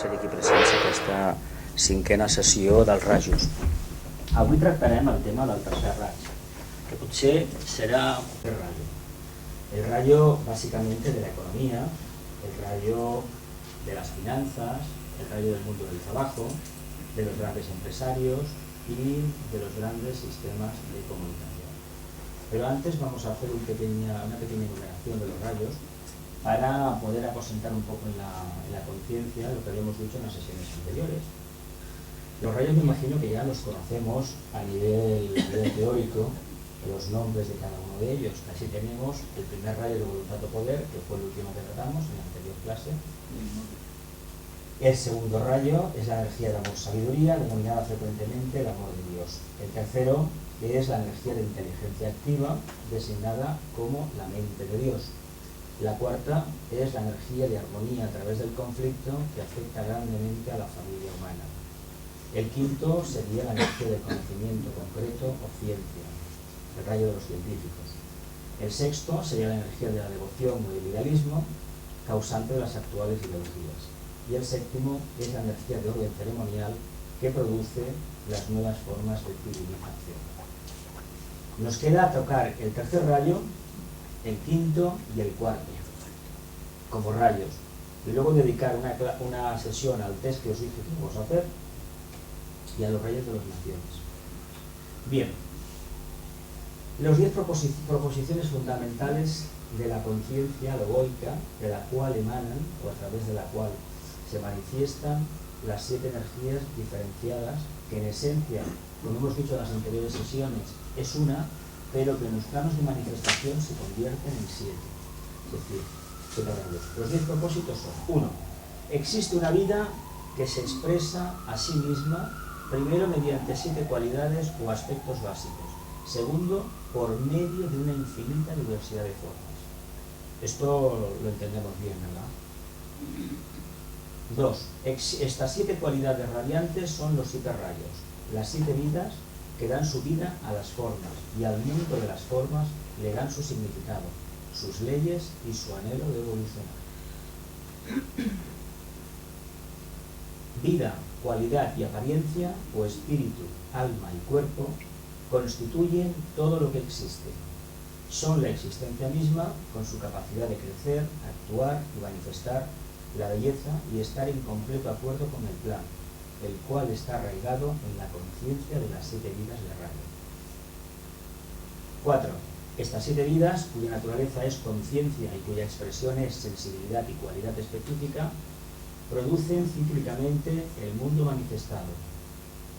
ser aquí presents a aquesta cinquena sessió dels rajos. Avui tractarem el tema del tercer raig, que potser serà el rayo básicamente de la economía, el rayo de las finanzas, el rayo del mundo del trabajo, de los grandes empresarios y de los grandes sistemas de comunicación. Pero antes vamos a hacer una pequeña enumeración de los rayos para poder aposentar un poco en la conciencia lo que habíamos dicho en las sesiones anteriores. Los rayos me imagino que ya los conocemos a nivel teórico, los nombres de cada uno de ellos. Así tenemos el primer rayo de voluntad o poder, que fue el último que tratamos en la anterior clase. El segundo rayo es la energía de amor-sabiduría, denominada frecuentemente el amor de Dios. El tercero es la energía de inteligencia activa, designada como la mente de Dios. La cuarta es la energía de armonía a través del conflicto, que afecta grandemente a la familia humana. El quinto sería la energía del conocimiento concreto o ciencia, el rayo de los científicos. El sexto sería la energía de la devoción o del idealismo, causante de las actuales ideologías. Y el séptimo es la energía de orden ceremonial, que produce las nuevas formas de civilización. Nos queda tocar el tercer rayo, el quinto y el cuarto, como rayos. Y luego dedicar una sesión al test que os dije que vamos a hacer y a los rayos de las naciones. Bien, los 10 proposiciones fundamentales de la conciencia logoica, de la cual emanan, o a través de la cual se manifiestan las 7 energías diferenciadas, que en esencia, como hemos dicho en las anteriores sesiones, es una, pero que en los planos de manifestación se convierten en 7. Es decir, 7 rayos. Los 10 propósitos son: 1. Existe una vida que se expresa a sí misma, primero mediante 7 cualidades o aspectos básicos. Segundo, por medio de una infinita diversidad de formas. Esto lo entendemos bien, ¿verdad? 2. Estas 7 cualidades radiantes son los 7 rayos, las 7 vidas que dan su vida a las formas, y al mundo de las formas le dan su significado, sus leyes y su anhelo de evolucionar. Vida, cualidad y apariencia, o espíritu, alma y cuerpo, constituyen todo lo que existe. Son la existencia misma, con su capacidad de crecer, actuar y manifestar la belleza y estar en completo acuerdo con el plan, el cual está arraigado en la conciencia de las 7 vidas de rayo. 4. Estas 7 vidas, cuya naturaleza es conciencia y cuya expresión es sensibilidad y cualidad específica, producen cíclicamente el mundo manifestado.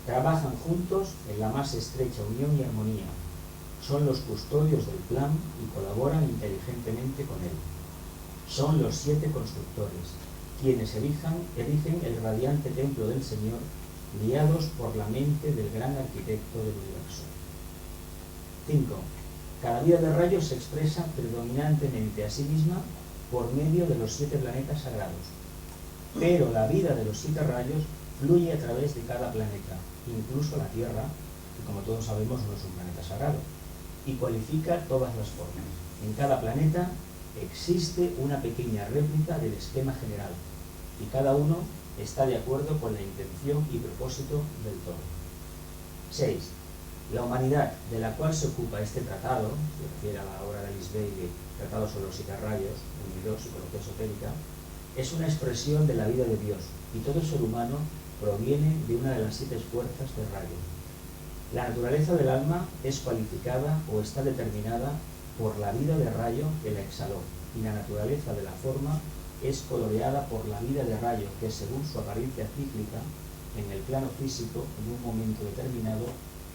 Trabajan juntos en la más estrecha unión y armonía. Son los custodios del plan y colaboran inteligentemente con él. Son los 7 constructores, quienes erigen el radiante templo del Señor, guiados por la mente del gran arquitecto del universo. 5. Cada vida de rayos se expresa predominantemente a sí misma por medio de los 7 planetas sagrados. Pero la vida de los 7 rayos fluye a través de cada planeta, incluso la Tierra, que como todos sabemos no es un planeta sagrado, y cualifica todas las formas. En cada planeta existe una pequeña réplica del esquema general, y cada uno está de acuerdo con la intención y propósito del todo. 6. La humanidad de la cual se ocupa este tratado, se refiere a la obra de Alice Bailey, Tratado sobre los 7 rayos, unido psicología esotérica, es una expresión de la vida de Dios, y todo ser humano proviene de una de las 7 fuerzas de rayo. La naturaleza del alma es cualificada o está determinada por la vida de rayo que la exhaló, y la naturaleza de la forma es coloreada por la vida de rayo que, según su apariencia cíclica, en el plano físico, en un momento determinado,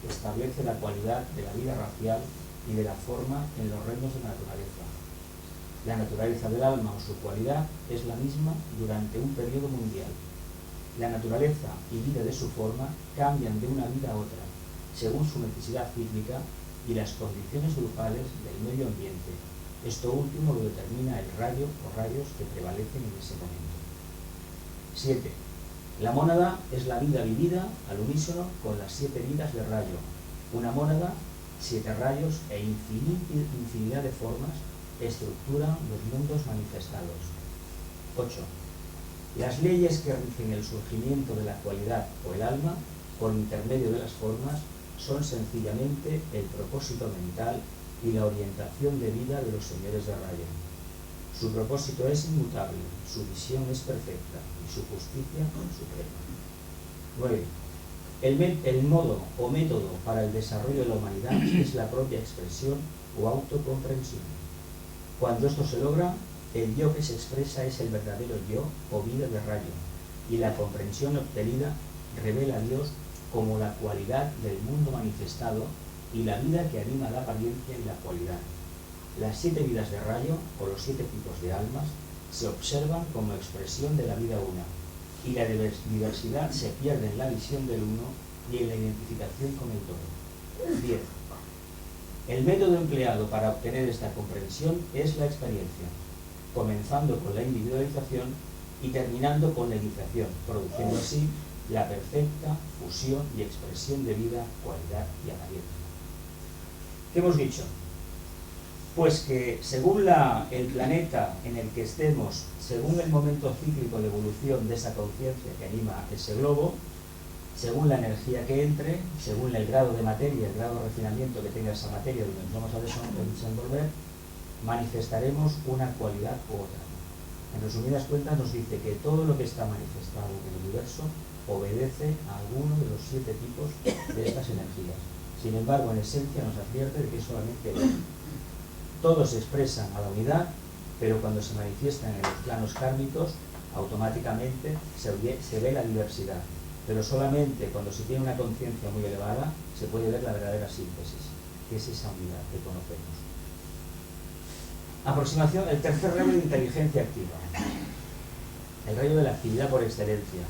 establece la cualidad de la vida racial y de la forma en los reinos de la naturaleza. La naturaleza del alma o su cualidad es la misma durante un periodo mundial. La naturaleza y vida de su forma cambian de una vida a otra, según su necesidad cíclica y las condiciones grupales del medio ambiente. Esto último lo determina el rayo o rayos que prevalecen en ese momento. 7. La mónada es la vida vivida al unísono con las 7 vidas de rayo. Una mónada, 7 rayos e infinidad de formas estructuran los mundos manifestados. 8. Las leyes que rigen el surgimiento de la cualidad o el alma, por intermedio de las formas, son sencillamente el propósito mental y la orientación de vida de los señores de rayo. Su propósito es inmutable, su visión es perfecta y su justicia suprema. 9. El modo o método para el desarrollo de la humanidad es la propia expresión o autocomprensión. Cuando esto se logra, el yo que se expresa es el verdadero yo o vida de rayo, y la comprensión obtenida revela a Dios como la cualidad del mundo manifestado y la vida que anima la apariencia y la cualidad. Las 7 vidas de rayo, o los 7 tipos de almas, se observan como expresión de la vida una, y la diversidad se pierde en la visión del uno y en la identificación con el todo. 10. El método empleado para obtener esta comprensión es la experiencia, comenzando con la individualización y terminando con la iniciación, produciendo así la perfecta fusión y expresión de vida, cualidad y apariencia. ¿Qué hemos dicho? Pues que según el planeta en el que estemos, según el momento cíclico de evolución de esa conciencia que anima ese globo, según la energía que entre, según el grado de materia, el grado de refinamiento que tenga esa materia donde nos vamos a desenvolver, manifestaremos una cualidad u otra. En resumidas cuentas nos dice que todo lo que está manifestado en el universo obedece a alguno de los 7 tipos de estas energías. Sin embargo, en esencia nos advierte de que es solamente uno. Todos expresan a la unidad, pero cuando se manifiestan en los planos kármicos, automáticamente se ve la diversidad. Pero solamente cuando se tiene una conciencia muy elevada se puede ver la verdadera síntesis, que es esa unidad que conocemos. Aproximación, el tercer rayo de inteligencia activa. El rayo de la actividad por excelencia.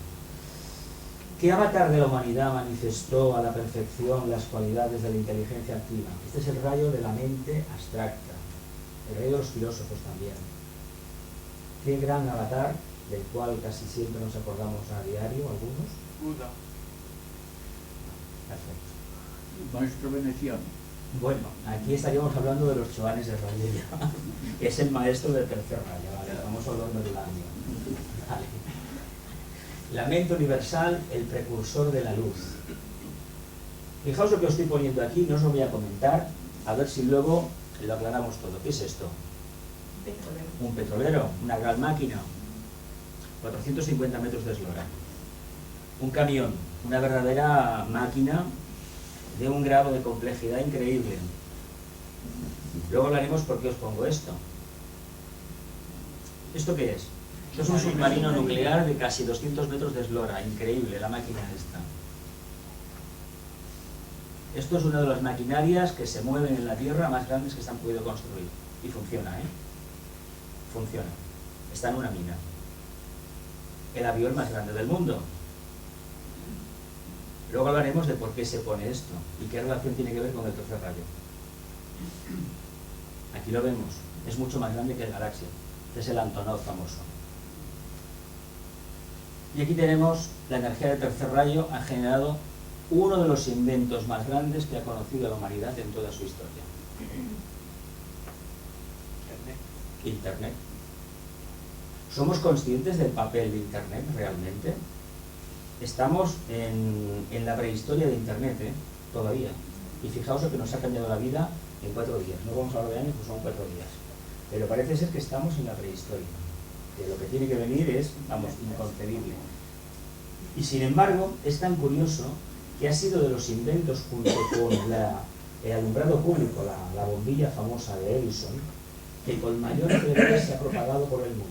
¿Qué avatar de la humanidad manifestó a la perfección las cualidades de la inteligencia activa? Este es el rayo de la mente abstracta, el rayo de los filósofos también. ¿Qué gran avatar, del cual casi siempre nos acordamos a diario, algunos? Buda. Perfecto. Maestro veneciano. Bueno, aquí estaríamos hablando de los choanes de Rayella, que es el maestro del tercer rayo, ¿vale? Estamos hablando del año. Vale. La mente universal, el precursor de la luz. Fijaos lo que os estoy poniendo aquí, no os lo voy a comentar, a ver si luego lo aclaramos todo. ¿Qué es esto? Petrolero. Un petrolero, una gran máquina, 450 metros de eslora. Un camión, una verdadera máquina de un grado de complejidad increíble. Luego hablaremos por qué os pongo esto. ¿Esto qué es? Esto es un submarino nuclear de casi 200 metros de eslora, increíble la máquina esta. Esto es una de las maquinarias que se mueven en la Tierra más grandes que se han podido construir. Y funciona, ¿eh? Funciona. Está en una mina. El avión más grande del mundo. Luego hablaremos de por qué se pone esto y qué relación tiene que ver con el tercer rayo. Aquí lo vemos. Es mucho más grande que el Galaxia. Este es el Antonov famoso. Y aquí tenemos la energía del tercer rayo ha generado uno de los inventos más grandes que ha conocido la humanidad en toda su historia. Internet. ¿Somos conscientes del papel de Internet realmente? Estamos en la prehistoria de Internet, todavía. Y fijaos lo que nos ha cambiado la vida en 4 días. No vamos a hablar de años, pues son 4 días. Pero parece ser que estamos en la prehistoria. Que lo que tiene que venir es, vamos, inconcebible. Y sin embargo, es tan curioso que ha sido de los inventos junto con el alumbrado público, la bombilla famosa de Edison, que con mayor celeridad se ha propagado por el mundo.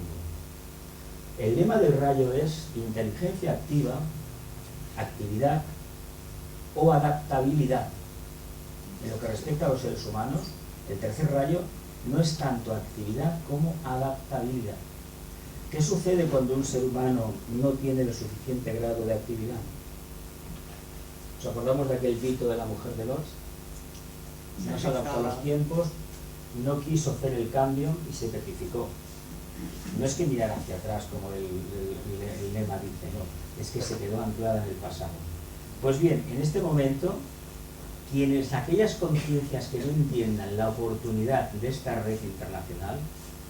El lema del rayo es inteligencia activa, actividad o adaptabilidad. En lo que respecta a los seres humanos, el tercer rayo no es tanto actividad como adaptabilidad. ¿Qué sucede cuando un ser humano no tiene el suficiente grado de actividad? ¿Os acordamos de aquel grito de la mujer de Lodz? No se adaptó a los tiempos, no quiso hacer el cambio y se petrificó. No es que mirara hacia atrás, como el lema dice, no, es que se quedó anclada en el pasado. Pues bien, en este momento, aquellas conciencias que no entiendan la oportunidad de esta red internacional,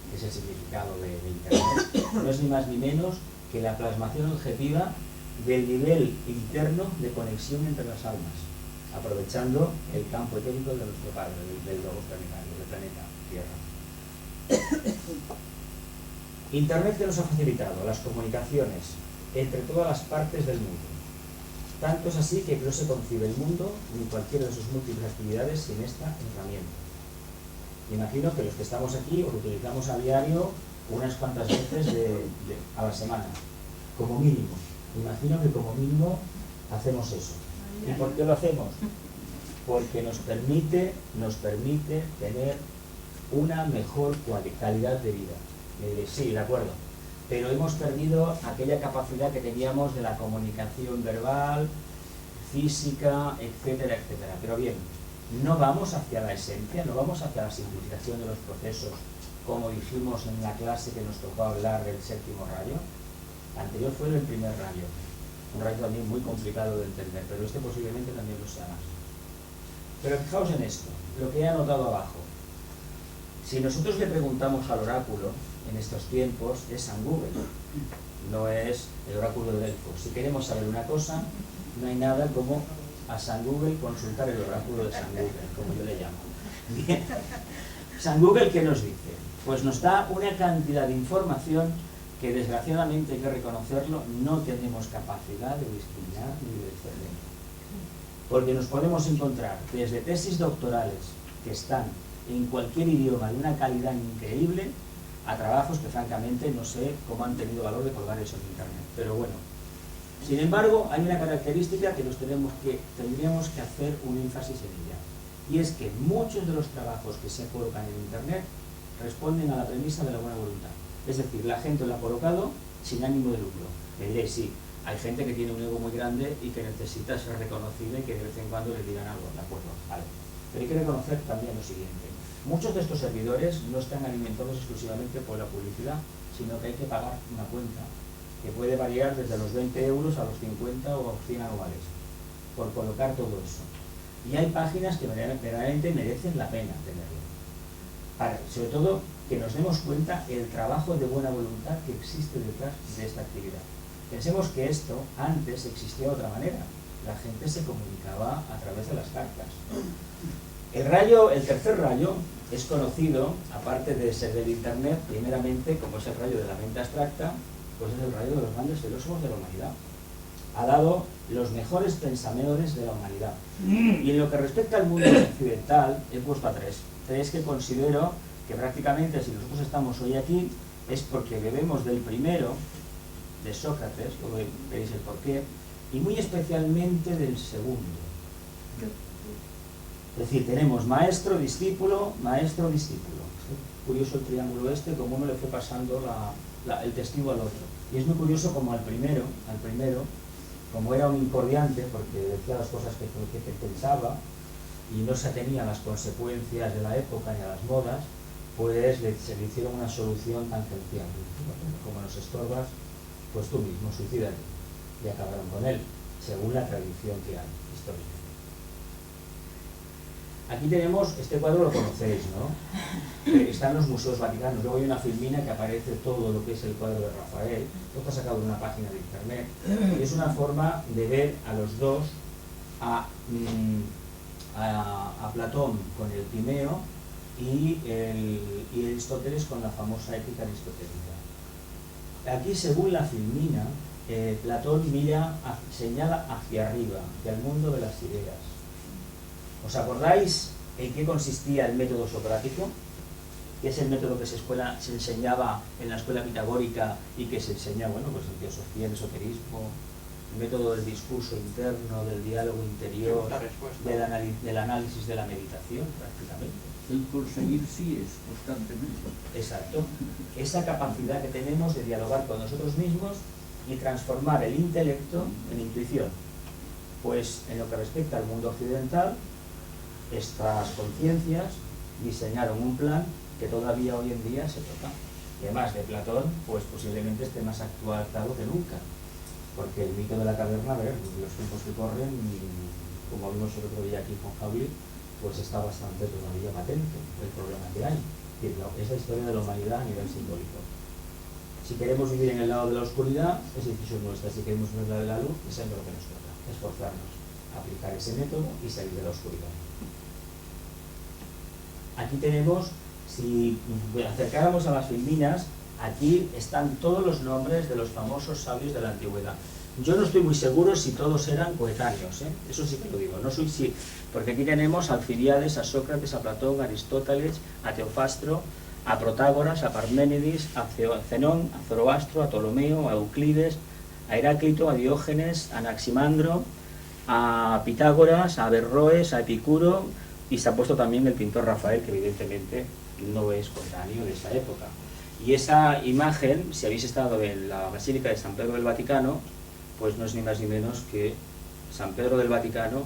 que es el significado de Internet, no es ni más ni menos que la plasmación objetiva del nivel interno de conexión entre las almas, aprovechando el campo etérico de nuestro Padre, del globo planetario, del planeta Tierra. Internet que nos ha facilitado las comunicaciones entre todas las partes del mundo. Tanto es así que no se concibe el mundo ni cualquiera de sus múltiples actividades sin esta herramienta. Me imagino que los que estamos aquí os utilizamos a diario unas cuantas veces a la semana, como mínimo. Me imagino que como mínimo hacemos eso. ¿Y por qué lo hacemos? Porque nos permite tener una mejor calidad de vida. Me diréis, sí, de acuerdo, pero hemos perdido aquella capacidad que teníamos de la comunicación verbal, física, etcétera, etcétera. Pero bien, no vamos hacia la esencia, no vamos hacia la simplificación de los procesos, como dijimos en la clase que nos tocó hablar del séptimo rayo. Anterior fue el primer rayo, un rayo también muy complicado de entender, pero este posiblemente también lo sea más. Pero fijaos en esto, lo que he anotado abajo. Si nosotros le preguntamos al oráculo en estos tiempos, es San Google, no es el oráculo de Delfos. Si queremos saber una cosa, no hay nada como a San Google consultar el oráculo de San Google, como yo le llamo. Bien. San Google, ¿qué nos dice? Pues nos da una cantidad de información que desgraciadamente, hay que reconocerlo, no tenemos capacidad de discriminar ni de discernir. Porque nos podemos encontrar desde tesis doctorales que están en cualquier idioma de una calidad increíble, a trabajos que francamente no sé cómo han tenido valor de colgar eso en internet. Pero bueno, sin embargo, hay una característica que tendríamos que hacer un énfasis en ella. Y es que muchos de los trabajos que se colocan en internet responden a la premisa de la buena voluntad. Es decir, la gente lo ha colocado sin ánimo de lucro. Me diréis, sí, hay gente que tiene un ego muy grande y que necesita ser reconocida y que de vez en cuando le digan algo, ¿de acuerdo? Vale. Pero hay que reconocer también lo siguiente. Muchos de estos servidores no están alimentados exclusivamente por la publicidad, sino que hay que pagar una cuenta que puede variar desde los 20 euros a los 50 o 100 anuales por colocar todo eso. Y hay páginas que verdaderamente merecen la pena tenerlo. Sobre todo que nos demos cuenta el trabajo de buena voluntad que existe detrás de esta actividad. Pensemos que esto antes existía de otra manera. La gente se comunicaba a través de las cartas. El tercer rayo es conocido, aparte de ser del internet, primeramente como es el rayo de la mente abstracta, pues es el rayo de los grandes filósofos de la humanidad. Ha dado los mejores pensadores de la humanidad. Y en lo que respecta al mundo occidental, he puesto a tres que considero que prácticamente, si nosotros estamos hoy aquí, es porque bebemos del primero, de Sócrates, luego veréis el porqué, y muy especialmente del segundo. Es decir, tenemos maestro, discípulo, maestro, discípulo. Curioso el triángulo este, como uno le fue pasando el testigo al otro. Y es muy curioso como al primero, como era un incordiante, porque decía las cosas que pensaba y no se atenía a las consecuencias de la época ni a las modas, pues se le hicieron una solución tangencial. Como nos estorbas, pues tú mismo, suicídate. Y acabaron con él, según la tradición que hay, histórica. Aquí tenemos, este cuadro lo conocéis, ¿no? Está en los museos vaticanos. Luego hay una filmina que aparece todo lo que es el cuadro de Rafael. Esto está sacado de una página de internet. Y es una forma de ver a los dos, a Platón con el Timeo y Aristóteles con la famosa ética aristotélica. Aquí, según la filmina, Platón señala hacia arriba, hacia el mundo de las ideas. ¿Os acordáis en qué consistía el método socrático? Que es el método que se enseñaba en la escuela pitagórica y que se enseña, bueno, pues en teosofía, en esoterismo, el método del discurso interno, del diálogo interior, del análisis de la meditación, prácticamente. El conseguir sí es constantemente. Exacto. Esa capacidad que tenemos de dialogar con nosotros mismos y transformar el intelecto en intuición. Pues en lo que respecta al mundo occidental, estas conciencias diseñaron un plan que todavía hoy en día se toca. Y además de Platón, pues posiblemente esté más actualizado que nunca. Porque el mito de la caverna, a ver, los tiempos que corren, como vimos el otro día aquí con Javier, pues está bastante todavía patente el problema que hay. Es la historia de la humanidad a nivel simbólico. Si queremos vivir en el lado de la oscuridad, es decisión nuestra. Si queremos ver la de la luz, es lo que nos toca, esforzarnos, aplicar ese método y salir de la oscuridad. Aquí tenemos, si acercáramos a las Filminas, aquí están todos los nombres de los famosos sabios de la antigüedad. Yo no estoy muy seguro si todos eran coetáneos, eso sí que lo digo, no soy sí, porque aquí tenemos a Alcibiades, a Sócrates, a Platón, a Aristóteles, a Teofastro, a Protágoras, a Parménides, a Zenón, a Zoroastro, a Ptolomeo, a Euclides, a Heráclito, a Diógenes, a Anaximandro, a Pitágoras, a Averroes, a Epicuro, y se ha puesto también el pintor Rafael, que evidentemente no es coetáneo de esa época. Y esa imagen, si habéis estado en la Basílica de San Pedro del Vaticano, pues no es ni más ni menos que San Pedro del Vaticano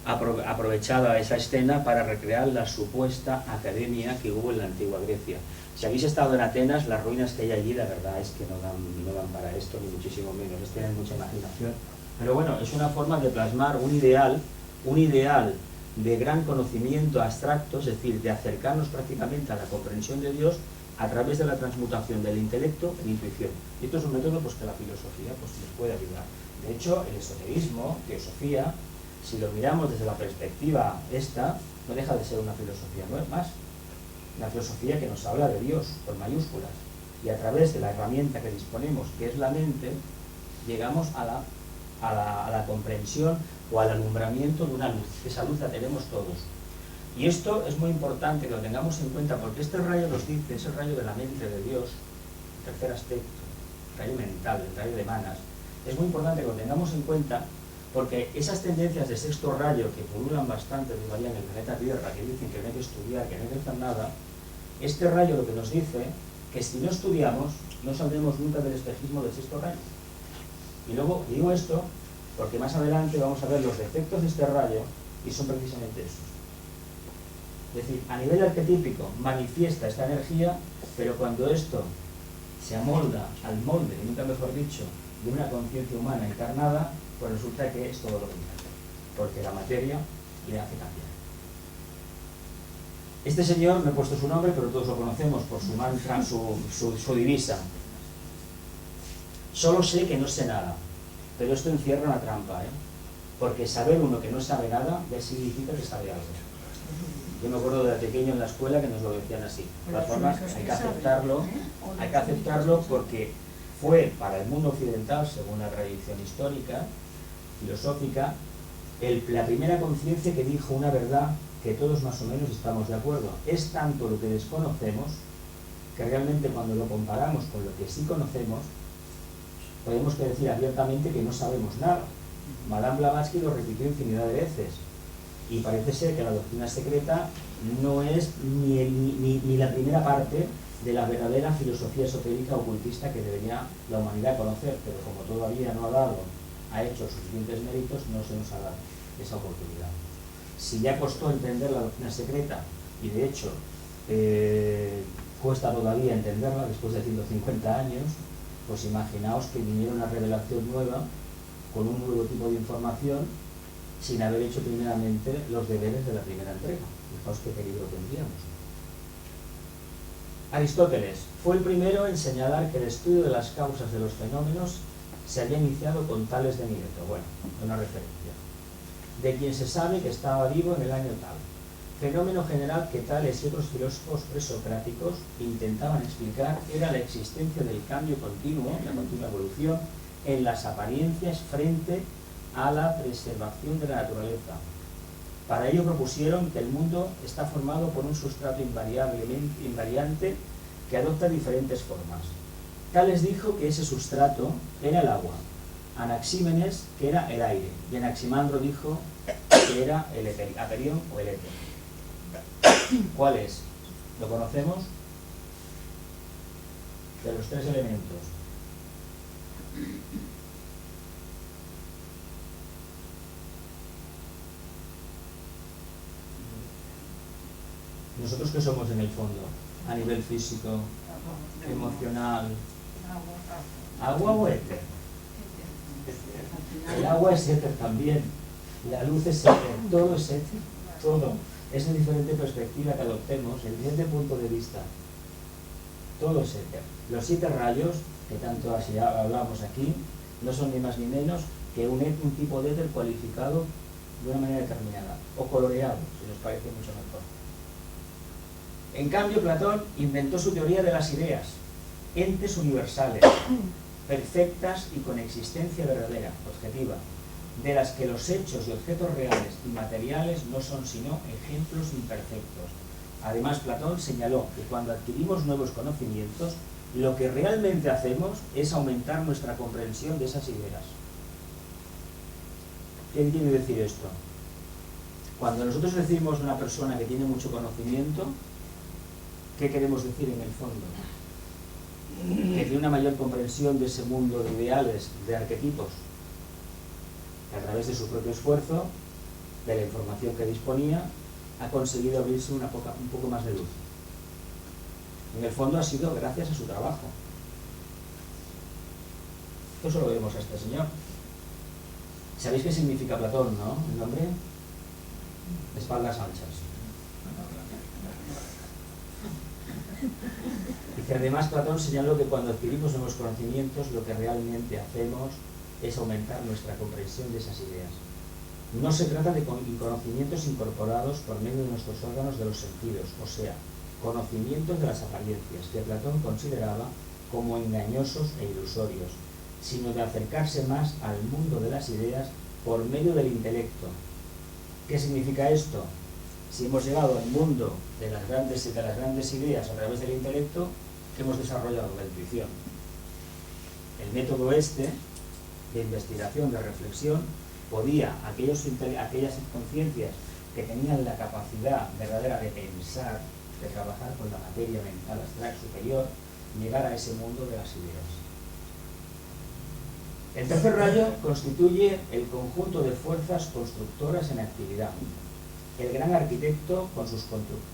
aprovechaba esa escena para recrear la supuesta academia que hubo en la antigua Grecia. Si habéis estado en Atenas, las ruinas que hay allí, la verdad es que no dan para esto, ni muchísimo menos, tienen mucha imaginación. Pero bueno, es una forma de plasmar un ideal de gran conocimiento abstracto, es decir, de acercarnos prácticamente a la comprensión de Dios a través de la transmutación del intelecto en intuición. Y esto es un método pues, que la filosofía pues, nos puede ayudar. De hecho, el esoterismo, teosofía, si lo miramos desde la perspectiva esta, no deja de ser una filosofía, no es más. Una filosofía que nos habla de Dios, con mayúsculas. Y a través de la herramienta que disponemos, que es la mente, llegamos a la comprensión o al alumbramiento de una luz. Esa luz la tenemos todos. Y esto es muy importante que lo tengamos en cuenta, porque este rayo nos dice, es el rayo de la mente de Dios, el tercer aspecto, el rayo mental, el rayo de manas. Es muy importante que lo tengamos en cuenta, porque esas tendencias de sexto rayo que pululan bastante todavía en el planeta Tierra, que dicen que no hay que estudiar, que no hay que hacer nada, este rayo lo que nos dice que si no estudiamos, no saldremos nunca del espejismo del sexto rayo. Y luego digo esto porque más adelante vamos a ver los defectos de este rayo y son precisamente esos. Es decir, a nivel arquetípico manifiesta esta energía, pero cuando esto se amolda al molde, y nunca mejor dicho, de una conciencia humana encarnada, pues resulta que es todo lo contrario, porque la materia le hace cambiar. Este señor, no he puesto su nombre, pero todos lo conocemos por su mantra, su divisa. Solo sé que no sé nada, pero esto encierra una trampa, porque saber uno que no sabe nada ya significa que sabe algo. Yo me acuerdo de pequeño en la escuela que nos lo decían así. De todas formas, hay que aceptarlo porque fue para el mundo occidental, según la tradición histórica, filosófica, la primera conciencia que dijo una verdad que todos más o menos estamos de acuerdo. Es tanto lo que desconocemos que realmente cuando lo comparamos con lo que sí conocemos, podemos decir abiertamente que no sabemos nada. Madame Blavatsky lo repitió infinidad de veces. Y parece ser que la doctrina secreta no es ni la primera parte de la verdadera filosofía esotérica ocultista que debería la humanidad conocer, pero como todavía no ha hecho suficientes méritos, no se nos ha dado esa oportunidad. Si ya costó entender la doctrina secreta, y de hecho cuesta todavía entenderla después de 150 años, pues imaginaos que viniera una revelación nueva con un nuevo tipo de información sin haber hecho primeramente los deberes de la primera entrega. Fijaos qué peligro tendríamos. Aristóteles fue el primero en señalar que el estudio de las causas de los fenómenos se había iniciado con Tales de Mileto, bueno, una referencia, de quien se sabe que estaba vivo en el año tal. Fenómeno general que Tales y otros filósofos presocráticos intentaban explicar era la existencia del cambio continuo, la continua evolución, en las apariencias frente a la preservación de la naturaleza. Para ello propusieron que el mundo está formado por un sustrato invariante que adopta diferentes formas. Tales dijo que ese sustrato era el agua, Anaxímenes que era el aire, y Anaximandro dijo que era el aperión o el éter. ¿Cuál es? ¿Lo conocemos? De los tres elementos. ¿Nosotros qué somos en el fondo? A nivel físico, emocional. ¿Agua o éter? El agua es éter también. La luz es éter. Todo es éter. Todo. Es en diferente perspectiva que adoptemos, en diferente punto de vista. todo es éter. Los 7 rayos, que tanto así hablamos aquí, no son ni más ni menos que un tipo de éter cualificado de una manera determinada, o coloreado, si os parece mucho mejor. En cambio, Platón inventó su teoría de las ideas, entes universales, perfectas y con existencia verdadera, objetiva, de las que los hechos y objetos reales y materiales no son sino ejemplos imperfectos. Además, Platón señaló que cuando adquirimos nuevos conocimientos, lo que realmente hacemos es aumentar nuestra comprensión de esas ideas. ¿Qué quiere decir esto? Cuando nosotros decimos de una persona que tiene mucho conocimiento, ¿qué queremos decir en el fondo? Que tiene una mayor comprensión de ese mundo de ideales, de arquetipos, que a través de su propio esfuerzo, de la información que disponía, ha conseguido abrirse un poco más de luz. En el fondo ha sido gracias a su trabajo. Esto solo vemos a este señor. ¿Sabéis qué significa Platón, no? El nombre: espaldas anchas. Dice, además, Platón señaló que cuando adquirimos nuevos conocimientos, lo que realmente hacemos es aumentar nuestra comprensión de esas ideas. No se trata de conocimientos incorporados por medio de nuestros órganos de los sentidos, o sea, conocimientos de las apariencias, que Platón consideraba como engañosos e ilusorios, sino de acercarse más al mundo de las ideas por medio del intelecto. ¿Qué significa esto? Si hemos llegado al mundo de las grandes ideas a través del intelecto, hemos desarrollado la intuición. El método este de investigación, de reflexión, podía, aquellas conciencias que tenían la capacidad verdadera de pensar, de trabajar con la materia mental astral superior, llegar a ese mundo de las ideas. El tercer rayo constituye el conjunto de fuerzas constructoras en actividad. El gran arquitecto, con sus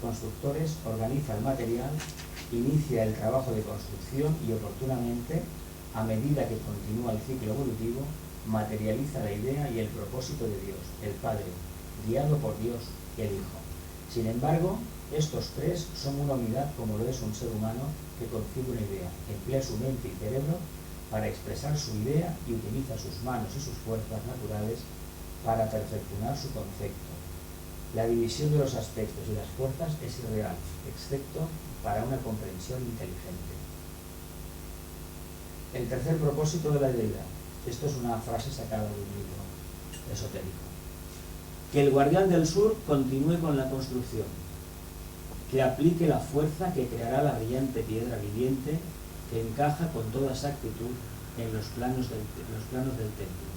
constructores, organiza el material, inicia el trabajo de construcción y, oportunamente, a medida que continúa el ciclo evolutivo, materializa la idea y el propósito de Dios, el Padre, guiado por Dios, el Hijo. Sin embargo, estos tres son una unidad como lo es un ser humano que concibe una idea, emplea su mente y cerebro para expresar su idea y utiliza sus manos y sus fuerzas naturales para perfeccionar su concepto. La división de los aspectos y las fuerzas es irreal, excepto para una comprensión inteligente. El tercer propósito de la deidad. Esto es una frase sacada de un libro esotérico. Que el guardián del sur continúe con la construcción, que aplique la fuerza que creará la brillante piedra viviente que encaja con toda exactitud en los planos del templo,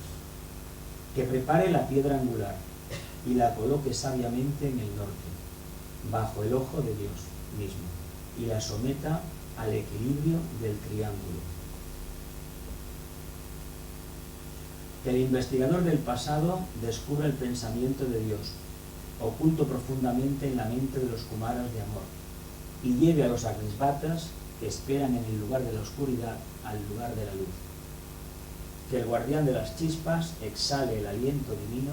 que prepare la piedra angular y la coloque sabiamente en el norte, bajo el ojo de Dios mismo, y la someta al equilibrio del triángulo. Que el investigador del pasado descubra el pensamiento de Dios, oculto profundamente en la mente de los kumaras de amor, y lleve a los agnisvatas que esperan en el lugar de la oscuridad al lugar de la luz. Que el guardián de las chispas exhale el aliento divino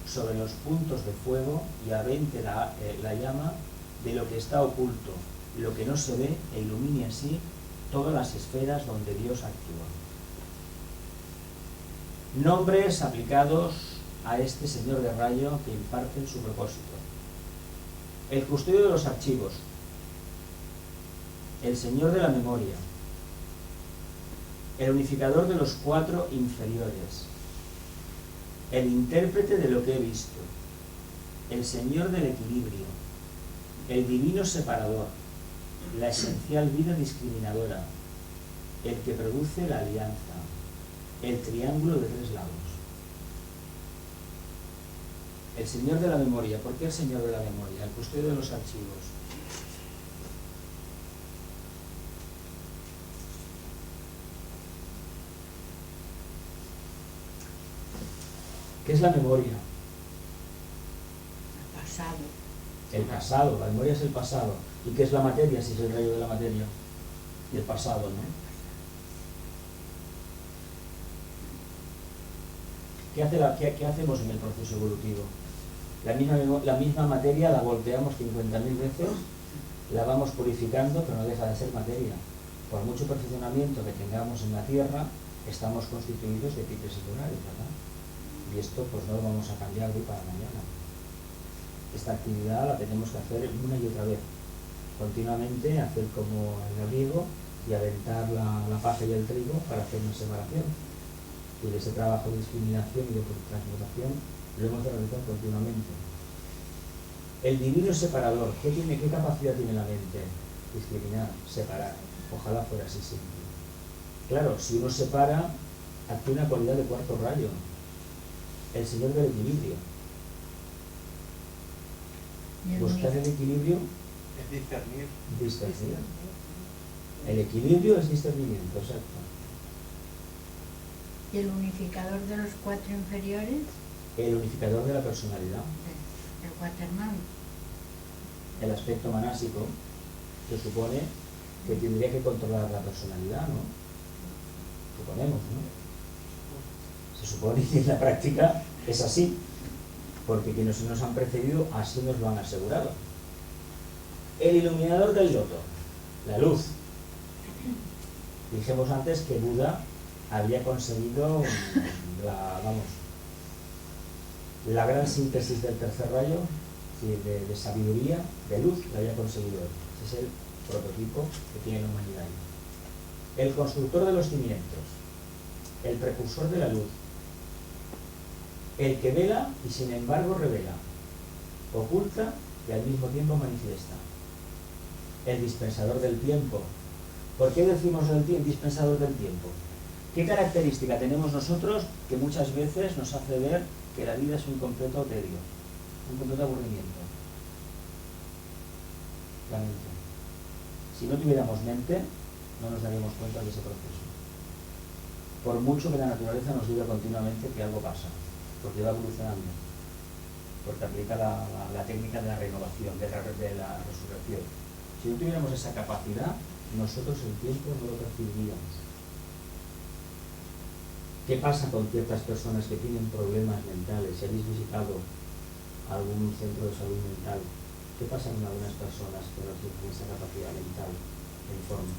sobre los puntos de fuego y avente la llama de lo que está oculto, lo que no se ve, e ilumine así todas las esferas donde Dios actúa. Nombres aplicados a este señor de rayo que imparten su propósito. El custodio de los archivos, el señor de la memoria, el unificador de los 4 inferiores, el intérprete de lo que he visto, el señor del equilibrio, el divino separador, la esencial vida discriminadora, el que produce la alianza, el triángulo de 3 lados. El señor de la memoria. ¿Por qué el señor de la memoria? El custodio de los archivos. ¿Qué es la memoria? El pasado. El pasado. La memoria es el pasado. ¿Y qué es la materia si es el rayo de la materia? Y el pasado, ¿no? ¿Qué hacemos en el proceso evolutivo? La misma materia la volteamos 50.000 veces la vamos purificando, pero no deja de ser materia. Por mucho perfeccionamiento que tengamos en la Tierra, estamos constituidos de pipes y lunares, ¿verdad? Y esto pues no lo vamos a cambiar de hoy para mañana. Esta actividad la tenemos que hacer una y otra vez, continuamente, hacer como en el riego y aventar la paja y el trigo para hacer una separación. Y ese trabajo de discriminación y de transmutación lo hemos de realizar continuamente. El divino separador, ¿qué capacidad tiene la mente? Discriminar, separar. Ojalá fuera así siempre. Claro, si uno separa, adquiere una cualidad de cuarto rayo, el señor del equilibrio. Buscar el equilibrio es discernir. Discernir. El equilibrio es discernimiento, exacto. ¿Y el unificador de los cuatro inferiores? El unificador de la personalidad. El Quatermain. El aspecto manásico se supone que tendría que controlar la personalidad, ¿no? Suponemos, ¿no? Se supone que en la práctica es así, porque quienes nos han precedido así nos lo han asegurado. El iluminador del loto, la luz. Dijimos antes que Buda había conseguido la gran síntesis del tercer rayo, de sabiduría, de luz, la había conseguido él. Ese es el prototipo que tiene la humanidad ahí. El constructor de los cimientos, el precursor de la luz, el que vela y sin embargo revela, oculta y al mismo tiempo manifiesta. El dispensador del tiempo. ¿Por qué decimos el dispensador del tiempo? ¿Qué característica tenemos nosotros que muchas veces nos hace ver que la vida es un completo tedio, un completo aburrimiento? La mente. Si no tuviéramos mente, no nos daríamos cuenta de ese proceso. Por mucho que la naturaleza nos diga continuamente que algo pasa, porque va evolucionando, porque aplica la técnica de la renovación, de la resurrección. Si no tuviéramos esa capacidad, nosotros el tiempo no lo percibiríamos. ¿Qué pasa con ciertas personas que tienen problemas mentales? Si habéis visitado algún centro de salud mental, ¿qué pasa con algunas personas que no tienen esa capacidad mental en forma?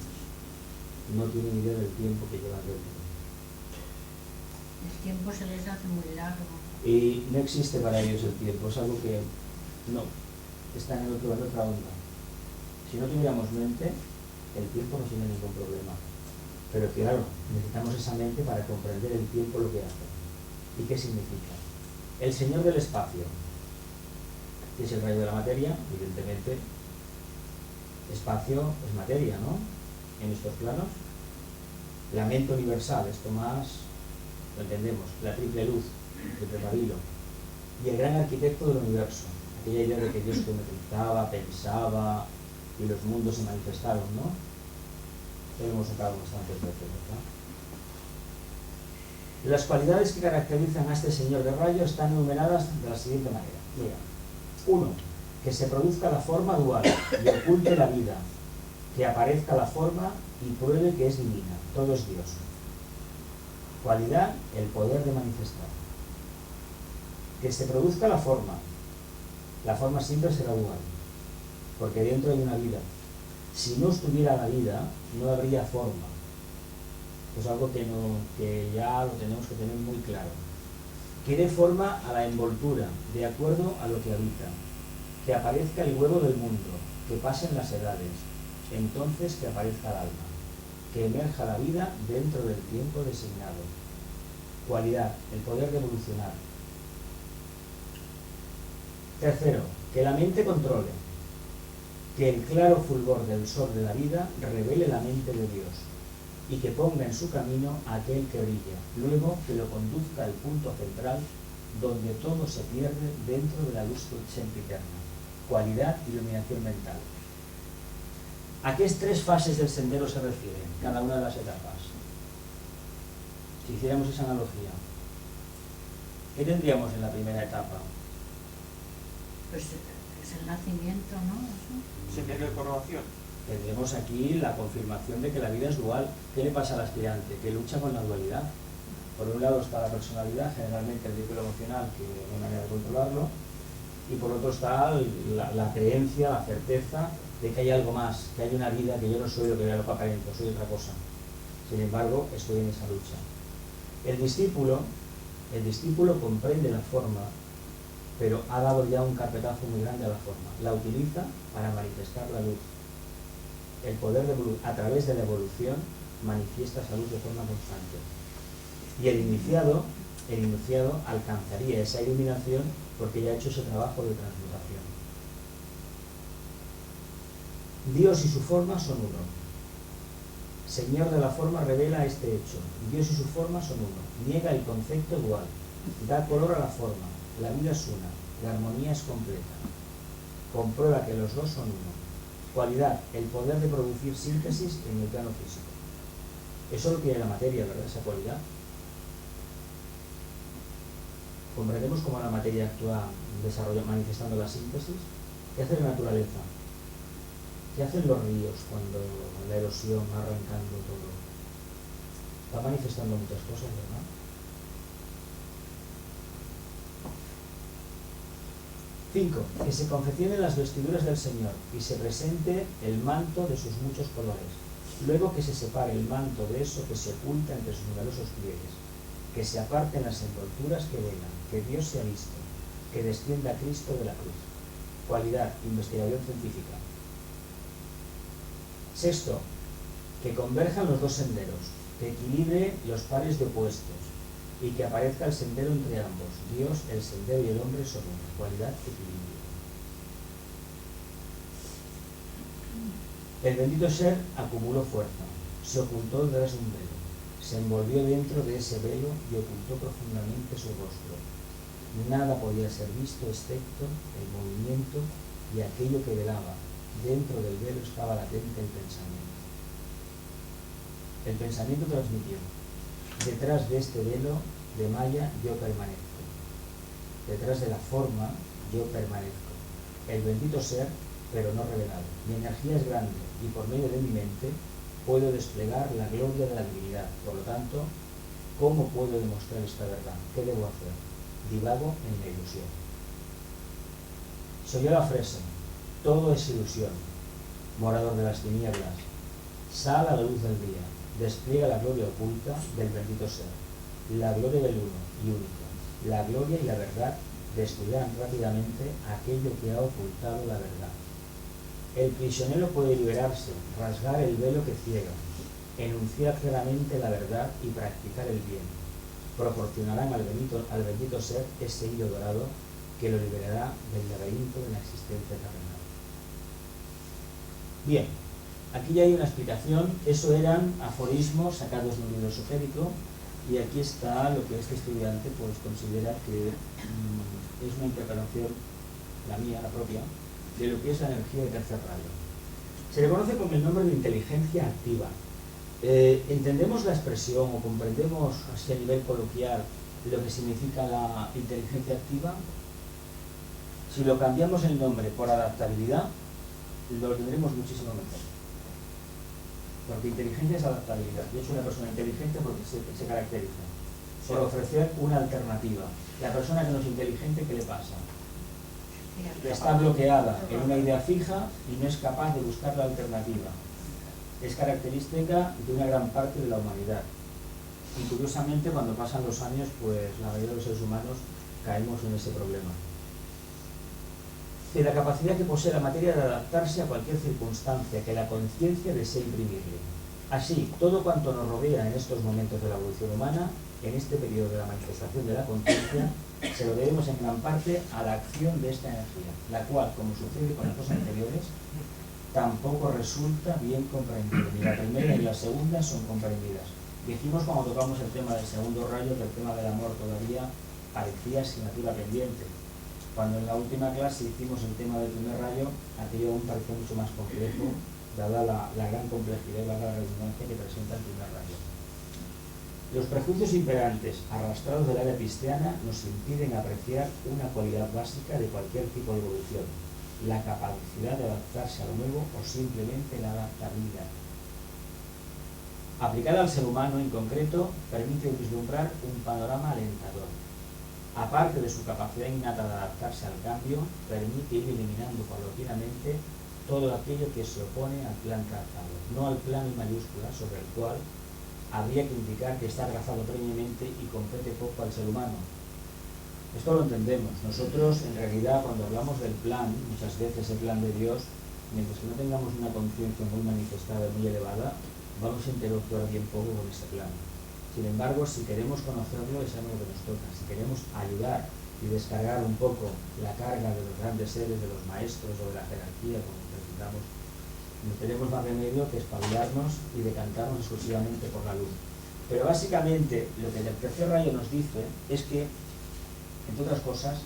No tienen idea del tiempo que llevan dentro. El tiempo se les hace muy largo. Y no existe para ellos el tiempo, es algo que no, está en otra onda. Si no tuviéramos mente, el tiempo no tiene ningún problema. Pero claro, necesitamos esa mente para comprender el tiempo lo que hace. ¿Y qué significa? El señor del espacio, que es el rayo de la materia, evidentemente, espacio es materia, ¿no? En estos planos. La mente universal, esto más lo entendemos, la triple luz, el triple pabilo. Y el gran arquitecto del universo, aquella idea de que Dios geometrizaba, pensaba y los mundos se manifestaron, ¿no? Lo hemos sacado bastantes veces, ¿verdad? Las cualidades que caracterizan a este señor de rayo están enumeradas de la siguiente manera. Mira, 1. Que se produzca la forma dual y oculte la vida, que aparezca la forma y pruebe que es divina, todo es Dios. Cualidad, el poder de manifestar. Que se produzca la forma siempre será dual, porque dentro hay una vida. Si no estuviera la vida, no habría forma. Es algo que ya lo tenemos que tener muy claro. Que dé forma a la envoltura, de acuerdo a lo que habita. Que aparezca el huevo del mundo, que pasen las edades, entonces que aparezca el alma. Que emerja la vida dentro del tiempo designado. Cualidad, el poder de evolucionar. 3. Que la mente controle. Que el claro fulgor del sol de la vida revele la mente de Dios y que ponga en su camino a aquel que brilla, luego que lo conduzca al punto central donde todo se pierde dentro de la luz sempiterna. Cualidad, iluminación mental. ¿A qué 3 fases del sendero se refieren cada una de las etapas? Si hiciéramos esa analogía, ¿qué tendríamos en la primera etapa? Pues es el nacimiento, ¿no? Sendero de coronación. Tendremos aquí la confirmación de que la vida es dual. ¿Qué le pasa al aspirante? Que lucha con la dualidad. Por un lado está la personalidad, generalmente el vínculo emocional, que no hay manera de controlarlo, y por otro está la creencia, la certeza de que hay algo más, que hay una vida, que yo no soy lo que aparento, soy otra cosa. Sin embargo, estoy en esa lucha. El discípulo comprende la forma, pero ha dado ya un carpetazo muy grande a la forma. La utiliza para manifestar la luz. El poder a través de la evolución manifiesta esa luz de forma constante. Y el iniciado alcanzaría esa iluminación porque ya ha hecho ese trabajo de transmutación. Dios y su forma son uno. Señor de la forma revela este hecho. Dios y su forma son uno. Niega el concepto dual. Da color a la forma. La vida es una. La armonía es completa. Comprueba que los dos son uno. Cualidad, el poder de producir síntesis en el plano físico. Eso lo tiene la materia, ¿verdad? Esa cualidad. Comprendemos cómo la materia actúa manifestando la síntesis. ¿Qué hace la naturaleza? ¿Qué hacen los ríos cuando la erosión va arrancando todo? Va manifestando muchas cosas, ¿verdad? Cinco, que se confeccionen las vestiduras del Señor y se presente el manto de sus muchos colores. Luego que se separe el manto de eso que se oculta entre sus numerosos pliegues. Que se aparten las envolturas que velan, que Dios sea visto, que descienda Cristo de la cruz. Cualidad, investigación científica. Sexto, que converjan los dos senderos, que equilibre los pares de opuestos y que aparezca el sendero entre ambos. Dios, el sendero y el hombre son una. Cualidad, equilibrio. El bendito ser acumuló fuerza, se ocultó detrás de un velo, se envolvió dentro de ese velo y ocultó profundamente su rostro. Nada podía ser visto excepto el movimiento y aquello que velaba. Dentro del velo estaba latente el pensamiento. El pensamiento transmitió: detrás de este velo de malla yo permanezco. Detrás de la forma yo permanezco. El bendito ser, pero no revelado. Mi energía es grande y por medio de mi mente puedo desplegar la gloria de la divinidad. Por lo tanto, ¿cómo puedo demostrar esta verdad? ¿Qué debo hacer? Divago en la ilusión. Soy yo la frase. Todo es ilusión. Morador de las tinieblas, sal a la luz del día, despliega la gloria oculta del bendito ser, la gloria del uno y único. La gloria y la verdad destruirán rápidamente aquello que ha ocultado la verdad. El prisionero puede liberarse, rasgar el velo que ciega, enunciar claramente la verdad y practicar el bien. Proporcionarán al bendito ser ese hilo dorado que lo liberará del laberinto de la existencia terrenal. Bien, aquí ya hay una explicación. Eso eran aforismos sacados de un libro esotérico y aquí está lo que este estudiante pues considera que es una interpretación, la mía, la propia, de lo que es la energía de tercer rayo. Se le conoce con el nombre de inteligencia activa. ¿Entendemos la expresión o comprendemos así a nivel coloquial lo que significa la inteligencia activa? Si lo cambiamos el nombre por adaptabilidad, lo tendremos muchísimo mejor. Porque inteligencia es adaptabilidad. De hecho, una persona inteligente porque se caracteriza por ofrecer una alternativa. La persona que no es inteligente, ¿qué le pasa? Está bloqueada en una idea fija y no es capaz de buscar la alternativa. Es característica de una gran parte de la humanidad. Y curiosamente, cuando pasan los años, pues la mayoría de los seres humanos caemos en ese problema. De la capacidad que posee la materia de adaptarse a cualquier circunstancia que la conciencia desee imprimirle. Así, todo cuanto nos rodea en estos momentos de la evolución humana, en este periodo de la manifestación de la conciencia, se lo debemos en gran parte a la acción de esta energía, la cual, como sucede con las dos anteriores, tampoco resulta bien comprendida. Ni la primera ni la segunda son comprendidas. Dijimos cuando tocamos el tema del segundo rayo que el tema del amor todavía parecía asignatura pendiente. Cuando en la última clase hicimos el tema del primer rayo, aquello aún parecía mucho más complejo, dada la gran complejidad y la redundancia que presenta el primer rayo. Los prejuicios imperantes, arrastrados del área cristiana, nos impiden apreciar una cualidad básica de cualquier tipo de evolución: la capacidad de adaptarse a lo nuevo o simplemente la adaptabilidad. Aplicada al ser humano en concreto, permite vislumbrar un panorama alentador. A aparte de su capacidad innata de adaptarse al cambio, permite ir eliminando paulatinamente todo aquello que se opone al plan trazado, no al plan en mayúsculas sobre el cual habría que indicar que está trazado previamente y compete poco al ser humano. Esto lo entendemos. Nosotros, en realidad, cuando hablamos del plan, muchas veces el plan de Dios, mientras que no tengamos una conciencia muy manifestada, muy elevada, vamos a interactuar bien poco con ese plan. Sin embargo, si queremos conocerlo, es algo que nos toca. Si queremos ayudar y descargar un poco la carga de los grandes seres, de los maestros o de la jerarquía, como presentamos, no tenemos más remedio que espabilarnos y decantarnos exclusivamente por la luz. Pero básicamente lo que el tercer rayo nos dice es que, entre otras cosas,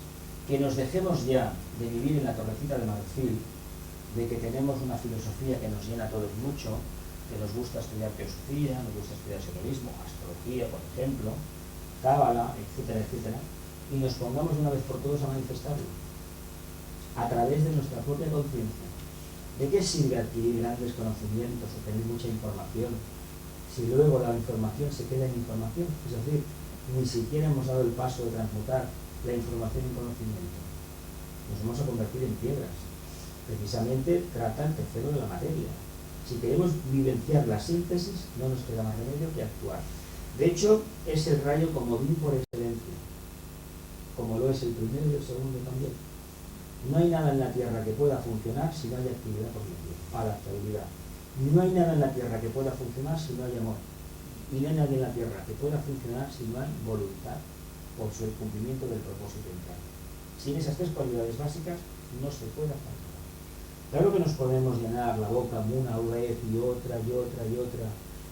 que nos dejemos ya de vivir en la torrecita de marfil, de que tenemos una filosofía que nos llena a todos mucho, que nos gusta estudiar teosofía, nos gusta estudiar esoterismo, astrología, por ejemplo, cábala, etcétera, etcétera, y nos pongamos de una vez por todas a manifestarlo a través de nuestra propia conciencia. ¿De qué sirve adquirir grandes conocimientos o tener mucha información si luego la información se queda en información? Es decir, ni siquiera hemos dado el paso de transmutar la información en conocimiento. Nos vamos a convertir en piedras. Precisamente trata el tercero de la materia. Si queremos vivenciar la síntesis, no nos queda más remedio que actuar. De hecho, es el rayo comodín por excelencia, como lo es el primero y el segundo también. No hay nada en la Tierra que pueda funcionar si no hay actividad cognitiva, adaptabilidad. No hay nada en la Tierra que pueda funcionar si no hay amor. Y no hay nada en la Tierra que pueda funcionar si no hay voluntad por su cumplimiento del propósito interno. Sin esas tres cualidades básicas no se puede hacer nada. Claro que nos podemos llenar la boca una vez y otra y otra y otra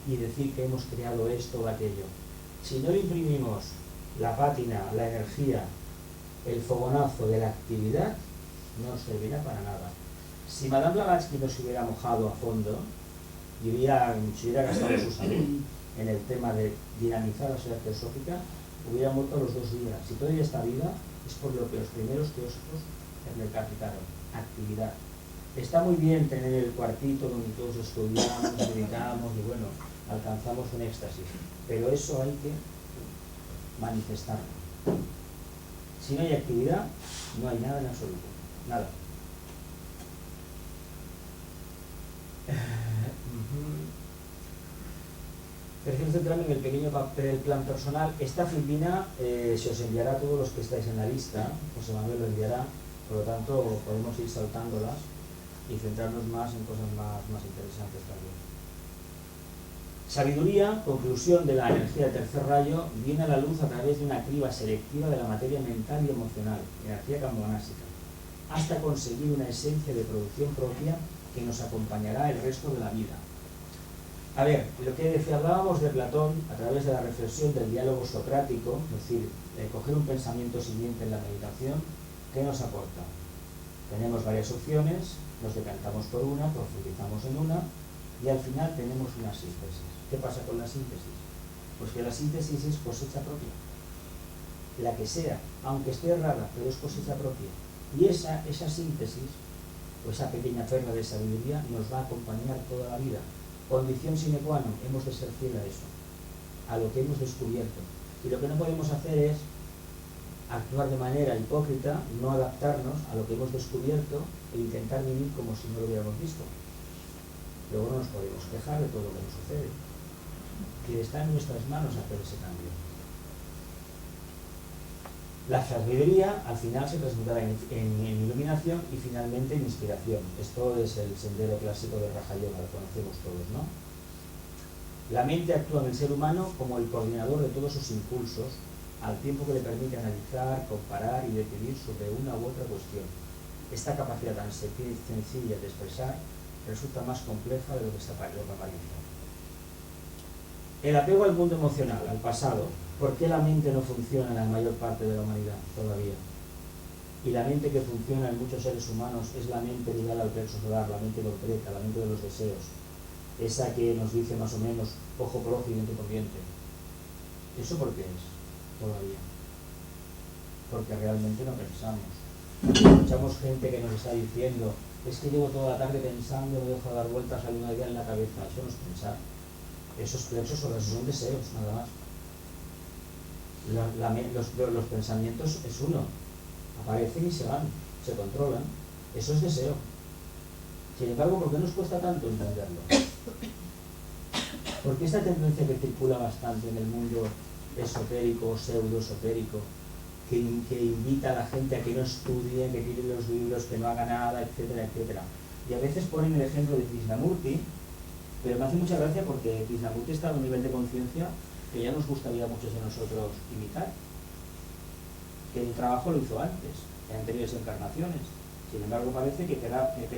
y decir que hemos creado esto o aquello. Si no le imprimimos la pátina, la energía, el fogonazo de la actividad, no servirá para nada. Si Madame Blavatsky no se hubiera mojado a fondo y se hubiera gastado su salud en el tema de dinamizar la sociedad teosófica, hubiera muerto a los 2 días. Si todavía está viva, es por lo que los primeros teósofos recapitaron: actividad. Está muy bien tener el cuartito donde todos estudiamos, meditamos y bueno, alcanzamos un éxtasis, pero eso hay que manifestarlo. Si no hay actividad, no hay nada en absoluto, nada. Tercero, centrarme en el pequeño papel del plan personal. Esta filipina se os enviará a todos los que estáis en la lista. José Manuel lo enviará, por lo tanto podemos ir saltándolas y centrarnos más en cosas más interesantes también. Sabiduría, conclusión de la energía del tercer rayo, viene a la luz a través de una criba selectiva de la materia mental y emocional, energía cambonásica, hasta conseguir una esencia de producción propia que nos acompañará el resto de la vida. A ver, lo que hablábamos de Platón a través de la reflexión del diálogo socrático, es decir, coger un pensamiento siguiente en la meditación, ¿qué nos aporta? Tenemos varias opciones, nos decantamos por una, profundizamos en una y al final tenemos una síntesis. ¿Qué pasa con la síntesis? Pues que la síntesis es cosecha propia, la que sea, aunque esté rara, pero es cosecha propia. Y esa síntesis, o esa pequeña perla de sabiduría, nos va a acompañar toda la vida. Condición sine qua non, hemos de ser fiel a eso, a lo que hemos descubierto. Y lo que no podemos hacer es actuar de manera hipócrita, no adaptarnos a lo que hemos descubierto e intentar vivir como si no lo hubiéramos visto. Luego no nos podemos quejar de todo lo que nos sucede. Que está en nuestras manos hacer ese cambio. La sabiduría al final se transmutará en iluminación y finalmente en inspiración. Esto es el sendero clásico de Raja Yoga, lo conocemos todos, ¿no? La mente actúa en el ser humano como el coordinador de todos sus impulsos, al tiempo que le permite analizar, comparar y decidir sobre una u otra cuestión. Esta capacidad tan sencilla de expresar resulta más compleja de lo que aparenta. El apego al mundo emocional, al pasado. ¿Por qué la mente no funciona en la mayor parte de la humanidad todavía? Y la mente que funciona en muchos seres humanos es la mente ligada al plexo solar, la mente concreta, la mente de los deseos. Esa que nos dice más o menos ojo por ojo y diente por diente. ¿Eso por qué es todavía? Porque realmente no pensamos. Escuchamos gente que nos está diciendo: es que llevo toda la tarde pensando, me dejo dar vueltas a una idea en la cabeza. Eso no es pensar. Esos plexos solares son deseos, nada más. Los pensamientos es uno, aparecen y se van, se controlan. Eso es deseo. Sin embargo, ¿por qué nos cuesta tanto entenderlo? Porque esta tendencia que circula bastante en el mundo esotérico o pseudo-esotérico, que invita a la gente a que no estudie, que tire los libros, que no haga nada, etcétera, etcétera. Y a veces ponen el ejemplo de Krishnamurti, pero me hace mucha gracia porque Krishnamurti está a un nivel de conciencia que ya nos gustaría a muchos de nosotros imitar. Que el trabajo lo hizo antes, en anteriores encarnaciones. Sin embargo, parece que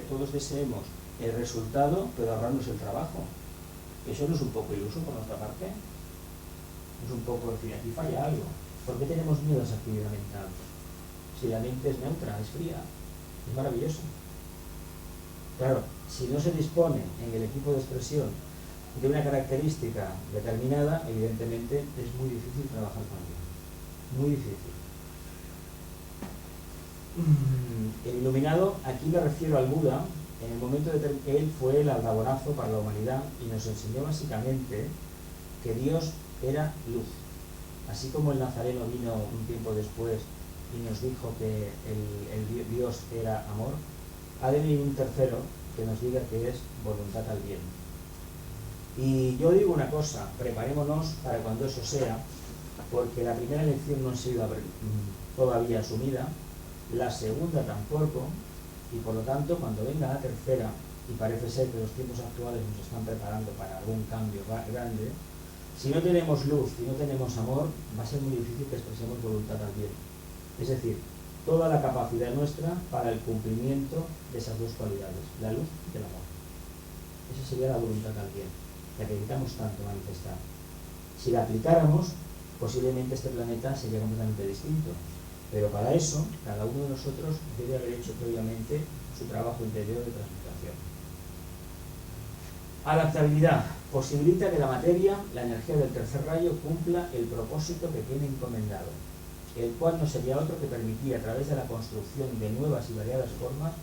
todos deseemos el resultado, pero ahorrarnos el trabajo. Eso no es un poco iluso por nuestra parte. Es un poco decir, aquí falla algo. ¿Por qué tenemos miedo a esa actividad mental? Si la mente es neutra, es fría, es maravilloso. Claro, si no se dispone en el equipo de expresión de una característica determinada, evidentemente es muy difícil trabajar con ella. Muy difícil. El iluminado, aquí me refiero al Buda, en el momento de que él fue el aldabonazo para la humanidad y nos enseñó básicamente que Dios era luz. Así como el Nazareno vino un tiempo después y nos dijo que el Dios era amor, ha de venir un tercero que nos diga que es voluntad al bien. Y yo digo una cosa, preparémonos para cuando eso sea, porque la primera lección no ha sido todavía asumida, la segunda tampoco, y por lo tanto cuando venga la tercera, y parece ser que los tiempos actuales nos están preparando para algún cambio grande, si no tenemos luz y no tenemos amor, va a ser muy difícil que expresemos voluntad al bien. Es decir, toda la capacidad nuestra para el cumplimiento de esas dos cualidades, la luz y el amor. Esa sería la voluntad al bien, la que necesitamos tanto manifestar. Si la aplicáramos, posiblemente este planeta sería completamente distinto. Pero para eso, cada uno de nosotros debe haber hecho previamente su trabajo interior de transmutación. Adaptabilidad. Posibilita que la materia, la energía del tercer rayo, cumpla el propósito que tiene encomendado, el cual no sería otro que permitir a través de la construcción de nuevas y variadas formas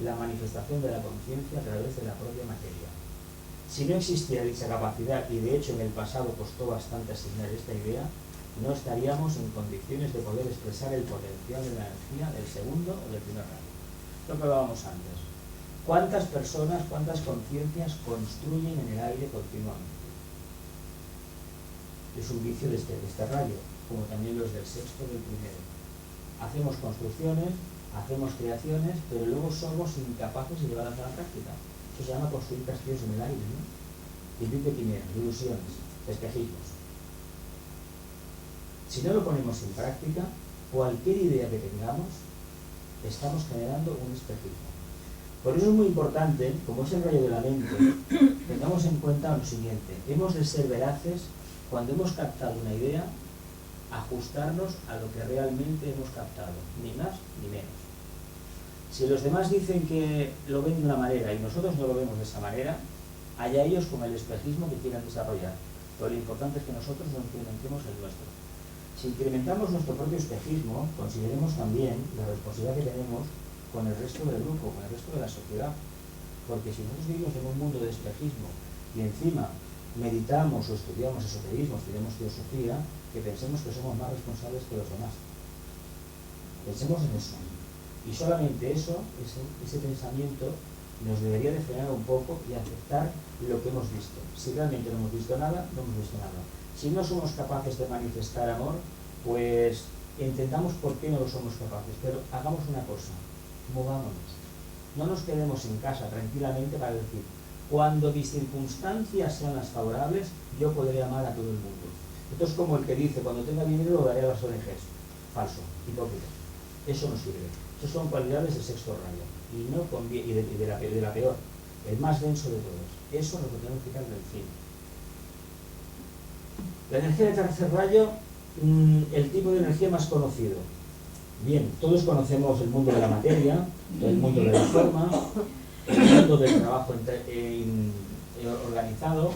la manifestación de la conciencia a través de la propia materia. Si no existiera dicha capacidad, y de hecho en el pasado costó bastante asignar esta idea, no estaríamos en condiciones de poder expresar el potencial de la energía del segundo o del primer rayo. Lo que hablábamos antes. ¿Cuántas personas, cuántas conciencias construyen en el aire continuamente? Es un vicio de este rayo, como también los del sexto y del primero. Hacemos construcciones, hacemos creaciones, pero luego somos incapaces de llevarlas a la práctica. Eso se llama construir castillos en el aire, ¿no? Vivir de quimeras, de ilusiones, de espejismos. Si no lo ponemos en práctica, cualquier idea que tengamos, estamos generando un espejismo. Por eso es muy importante, como es el rayo de la mente, tengamos en cuenta lo siguiente: hemos de ser veraces cuando hemos captado una idea, ajustarnos a lo que realmente hemos captado, ni más ni menos. Si los demás dicen que lo ven de una manera y nosotros no lo vemos de esa manera, allá ellos con el espejismo que quieran desarrollar. Pero lo importante es que nosotros no incrementemos el nuestro. Si incrementamos nuestro propio espejismo, consideremos también la responsabilidad que tenemos con el resto del grupo, con el resto de la sociedad. Porque si nosotros vivimos en un mundo de espejismo y encima meditamos o estudiamos esoterismo, estudiamos filosofía, que pensemos que somos más responsables que los demás. Pensemos en eso. Y solamente eso, ese pensamiento, nos debería de frenar un poco y aceptar lo que hemos visto. Si realmente no hemos visto nada, no hemos visto nada. Si no somos capaces de manifestar amor, pues entendamos por qué no lo somos capaces. Pero hagamos una cosa, movámonos. No nos quedemos en casa tranquilamente para decir, cuando mis circunstancias sean las favorables, yo podré amar a todo el mundo. Esto es como el que dice, cuando tenga dinero lo daré a las ONGs. Falso, hipócrita. Eso no sirve. Esas son cualidades del sexto rayo. Y de la peor, el más denso de todos. Eso es lo que tenemos que quitar del fin. La energía de tercer rayo, el tipo de energía más conocido. Bien, todos conocemos el mundo de la materia, el mundo de la forma, el mundo del trabajo organizado.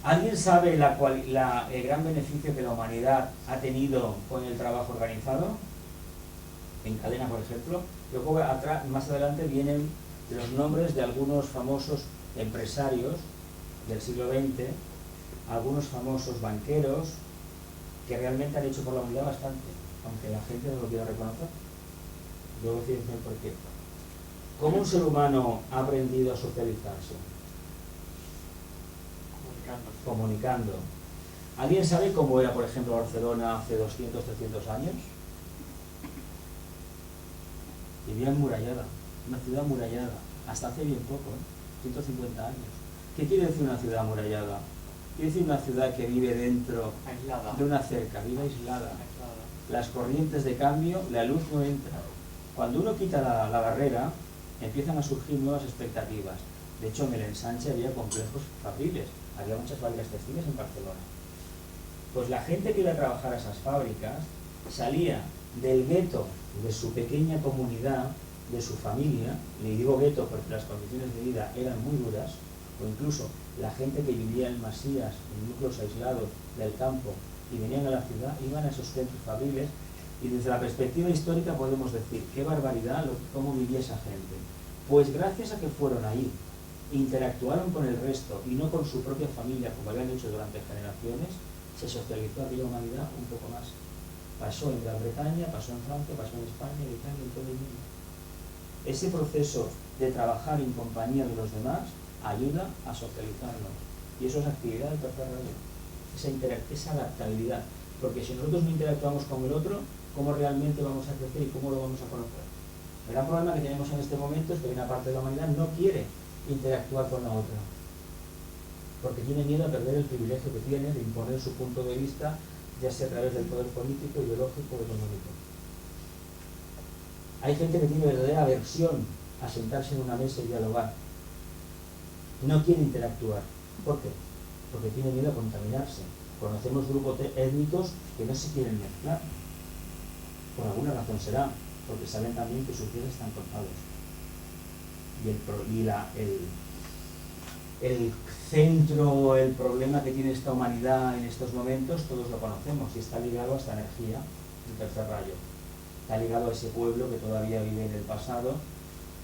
¿Alguien sabe el gran beneficio que la humanidad ha tenido con el trabajo organizado? En cadena, por ejemplo. Luego más adelante vienen los nombres de algunos famosos empresarios del siglo XX, algunos famosos banqueros, que realmente han hecho por la humanidad bastante, aunque la gente no lo quiera reconocer. Luego decirme por qué. ¿Cómo un ser humano ha aprendido a socializarse? Comunicando. ¿Alguien sabe cómo era, por ejemplo, Barcelona hace 200, 300 años? Vivía enmurallada, una ciudad amurallada, hasta hace bien poco, 150 años. ¿Qué quiere decir una ciudad amurallada? Quiere decir una ciudad que vive dentro de una cerca, vive aislada. Las corrientes de cambio, la luz no entra. Cuando uno quita la barrera, empiezan a surgir nuevas expectativas. De hecho, en el ensanche había complejos fabriles, había muchas fábricas textiles en Barcelona. Pues la gente que iba a trabajar a esas fábricas salía del gueto de su pequeña comunidad, de su familia, le digo gueto porque las condiciones de vida eran muy duras, o incluso la gente que vivía en masías, en núcleos aislados del campo y venían a la ciudad, iban a esos centros fabriles, y desde la perspectiva histórica podemos decir, qué barbaridad cómo vivía esa gente. Pues gracias a que fueron ahí, interactuaron con el resto y no con su propia familia como habían hecho durante generaciones, se socializó aquella humanidad un poco más. Pasó en Gran Bretaña, pasó en Francia, pasó en España, en Italia, en todo el mundo. Ese proceso de trabajar en compañía de los demás ayuda a socializarnos. Y eso es actividad del tercer rayo. Esa adaptabilidad. Porque si nosotros no interactuamos con el otro, ¿cómo realmente vamos a crecer y cómo lo vamos a conocer? El gran problema que tenemos en este momento es que una parte de la humanidad no quiere interactuar con la otra. Porque tiene miedo a perder el privilegio que tiene de imponer su punto de vista, ya sea a través del poder político, ideológico o económico. Hay gente que tiene verdadera aversión a sentarse en una mesa y dialogar. No quiere interactuar. ¿Por qué? Porque tiene miedo a contaminarse. Conocemos grupos étnicos que no se quieren mezclar. Por alguna razón será, porque saben también que sus pies están cortados. El centro, el problema que tiene esta humanidad en estos momentos, todos lo conocemos y está ligado a esta energía del tercer rayo. Está ligado a ese pueblo que todavía vive en el pasado,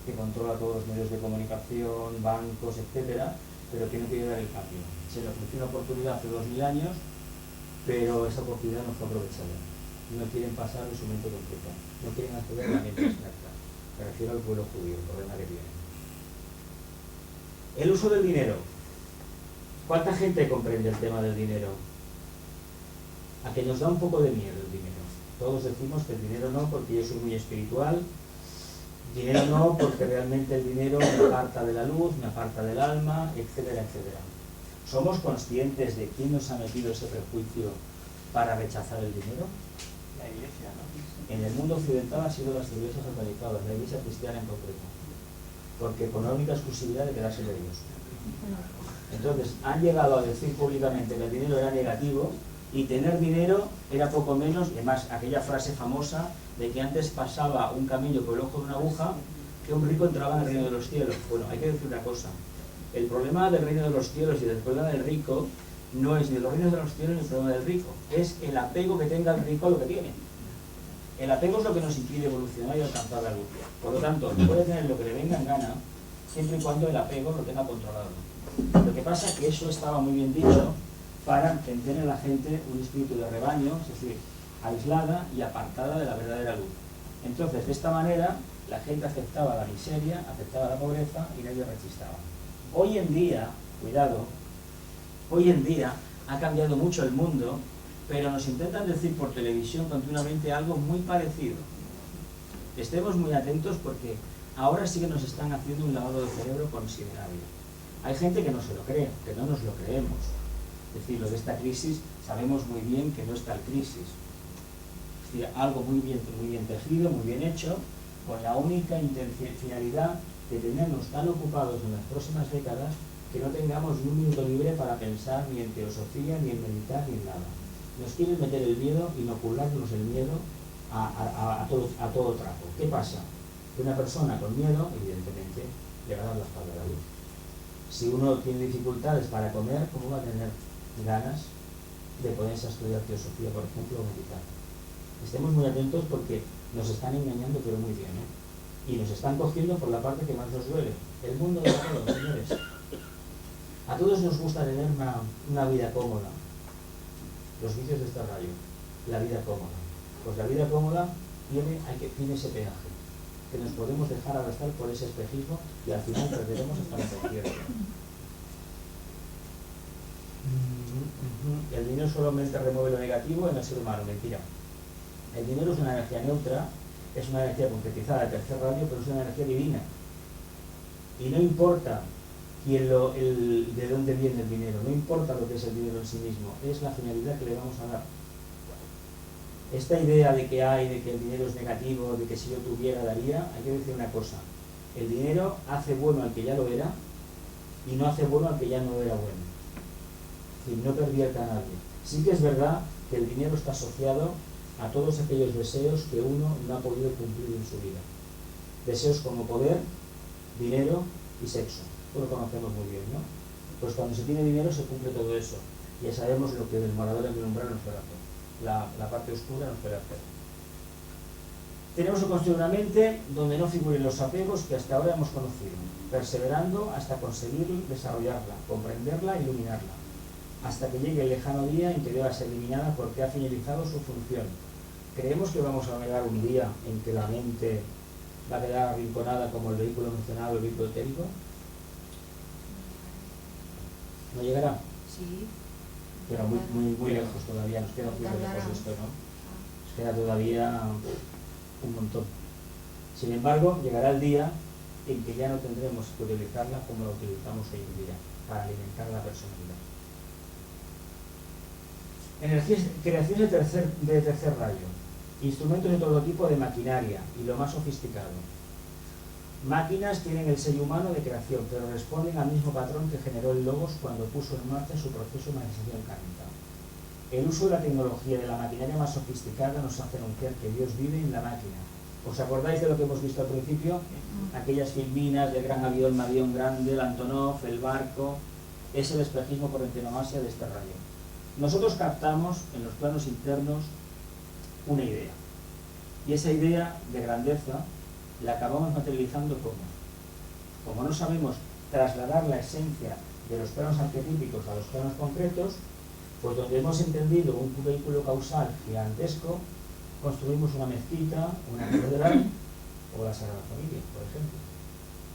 que controla todos los medios de comunicación, bancos, etcétera, pero que no quiere dar el cambio. Se le ofreció una oportunidad hace 2000 años, pero esa oportunidad no fue aprovechada. No quieren pasar de su mente completa, no quieren acceder a la mente abstracta. Me refiero al pueblo judío, el problema que tiene. El uso del dinero. ¿Cuánta gente comprende el tema del dinero? A que nos da un poco de miedo el dinero. Todos decimos que el dinero no, porque yo soy muy espiritual. Dinero no, porque realmente el dinero me aparta de la luz, me aparta del alma, etcétera, etcétera. ¿Somos conscientes de quién nos ha metido ese prejuicio para rechazar el dinero? La iglesia, ¿no? En el mundo occidental han sido las iglesias organizadas, la iglesia cristiana en concreto, porque con la única exclusividad de quedarse de ellos. Entonces, han llegado a decir públicamente que el dinero era negativo y tener dinero era poco menos, y además aquella frase famosa de que antes pasaba un camello por el ojo de una aguja que un rico entraba en el reino de los cielos. Bueno, hay que decir una cosa, el problema del reino de los cielos y del problema del rico no es ni los reinos de los cielos ni el problema del rico, es el apego que tenga el rico a lo que tiene. El apego es lo que nos impide evolucionar y alcanzar la luz. Por lo tanto, puede tener lo que le venga en gana, siempre y cuando el apego lo tenga controlado. Lo que pasa es que eso estaba muy bien dicho para tener en la gente un espíritu de rebaño, es decir, aislada y apartada de la verdadera luz. Entonces, de esta manera, la gente aceptaba la miseria, aceptaba la pobreza y nadie rechistaba. Hoy en día, cuidado, hoy en día ha cambiado mucho el mundo, pero nos intentan decir por televisión continuamente algo muy parecido. Estemos muy atentos porque ahora sí que nos están haciendo un lavado de cerebro considerable. Hay gente que no se lo cree, que no nos lo creemos. Es decir, lo de esta crisis sabemos muy bien que no es tal crisis. Es decir, algo muy bien tejido, muy bien hecho, con la única finalidad de tenernos tan ocupados en las próximas décadas que no tengamos ni un minuto libre para pensar ni en teosofía, ni en meditar, ni en nada. Nos quieren meter el miedo, inocularnos el miedo a todo trapo. ¿Qué pasa? Que una persona con miedo, evidentemente, le va a dar la espalda a la luz. Si uno tiene dificultades para comer, ¿cómo va a tener ganas de ponerse a estudiar teosofía, por ejemplo, o meditar? Estemos muy atentos porque nos están engañando, pero muy bien, ¿eh? Y nos están cogiendo por la parte que más nos duele. El mundo de todo, señores. A todos nos gusta tener una vida cómoda. Los vicios de este rayo. la vida cómoda. Pues la vida cómoda tiene ese peaje, que nos podemos dejar arrastrar por ese espejismo y al final perderemos hasta la conciencia. El dinero solamente remueve lo negativo en el ser humano. Mentira. El dinero es una energía neutra, es una energía concretizada de tercer rayo, pero es una energía divina. Y no importa de dónde viene el dinero, no importa lo que es el dinero en sí mismo, es la finalidad que le vamos a dar. Esta idea de que el dinero es negativo, de que si yo tuviera daría, hay que decir una cosa: el dinero hace bueno al que ya lo era y no hace bueno al que ya no era bueno. Es decir, no pervierta a nadie. Sí que es verdad que el dinero está asociado a todos aquellos deseos que uno no ha podido cumplir en su vida. Deseos como poder, dinero y sexo. Todos lo conocemos muy bien, ¿no? Pues cuando se tiene dinero se cumple todo eso. Ya sabemos lo que el morador en el umbral nos puede hacer. La parte oscura nos puede hacer. Tenemos que construir una mente donde no figuren los apegos que hasta ahora hemos conocido, perseverando hasta conseguir desarrollarla, comprenderla e iluminarla, hasta que llegue el lejano día en que deba ser eliminada porque ha finalizado su función. ¿Creemos que vamos a llegar un día en que la mente va a quedar arrinconada como el vehículo mencionado, el vehículo etérico? ¿No llegará? Sí. Pero muy lejos todavía, nos queda muy lejos esto, ¿no? Nos queda todavía un montón. Sin embargo, llegará el día en que ya no tendremos que utilizarla como la utilizamos hoy en día, para alimentar la personalidad. Creaciones de tercer rayo, instrumentos de todo tipo de maquinaria y lo más sofisticado. Máquinas tienen el sello humano de creación, pero responden al mismo patrón que generó el Logos cuando puso en marcha su proceso de manifestación kármica. El uso de la tecnología de la maquinaria más sofisticada nos hace anunciar que Dios vive en la máquina. ¿Os acordáis de lo que hemos visto al principio? Aquellas filminas del gran avión grande, el Antonov, el barco. Es el espejismo por antonomasia de este rayo. Nosotros captamos en los planos internos una idea. Y esa idea de grandeza la acabamos materializando como no sabemos trasladar la esencia de los planos arquetípicos a los planos concretos, pues donde hemos entendido un vehículo causal gigantesco, construimos una mezquita, una catedral o la Sagrada Familia, por ejemplo.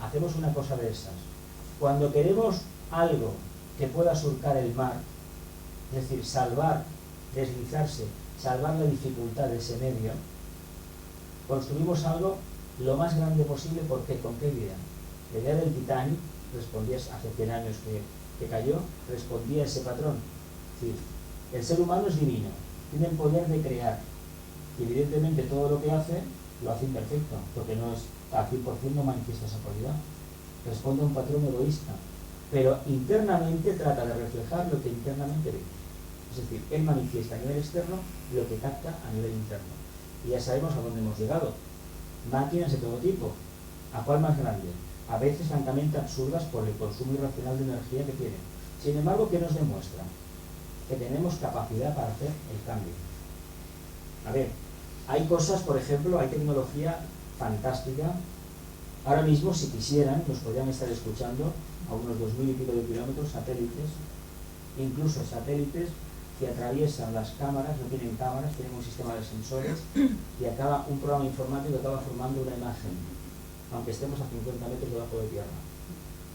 Hacemos una cosa de esas. Cuando queremos algo que pueda surcar el mar, es decir, salvar, deslizarse, salvar la dificultad de ese medio, construimos algo lo más grande posible. porque ¿con qué idea? La idea del Titanic respondía hace 100 años que cayó, respondía a ese patrón. Es decir, el ser humano es divino, tiene el poder de crear y evidentemente todo lo que hace lo hace imperfecto, porque no es al 100% no manifiesta esa cualidad, responde a un patrón egoísta, pero internamente trata de reflejar lo que internamente ve. Es decir, él manifiesta a nivel externo lo que capta a nivel interno. Y ya sabemos a dónde hemos llegado. Máquinas de todo tipo. ¿A cuál más grande? A veces francamente absurdas por el consumo irracional de energía que tienen. Sin embargo, ¿qué nos demuestra? Que tenemos capacidad para hacer el cambio. A ver, hay cosas, por ejemplo, hay tecnología fantástica. Ahora mismo, si quisieran, nos podrían estar escuchando a unos 2000 y pico de kilómetros, satélites, incluso satélites que atraviesan las cámaras, no tienen cámaras, tienen un sistema de sensores y acaba un programa informático que acaba formando una imagen, aunque estemos a 50 metros debajo de tierra.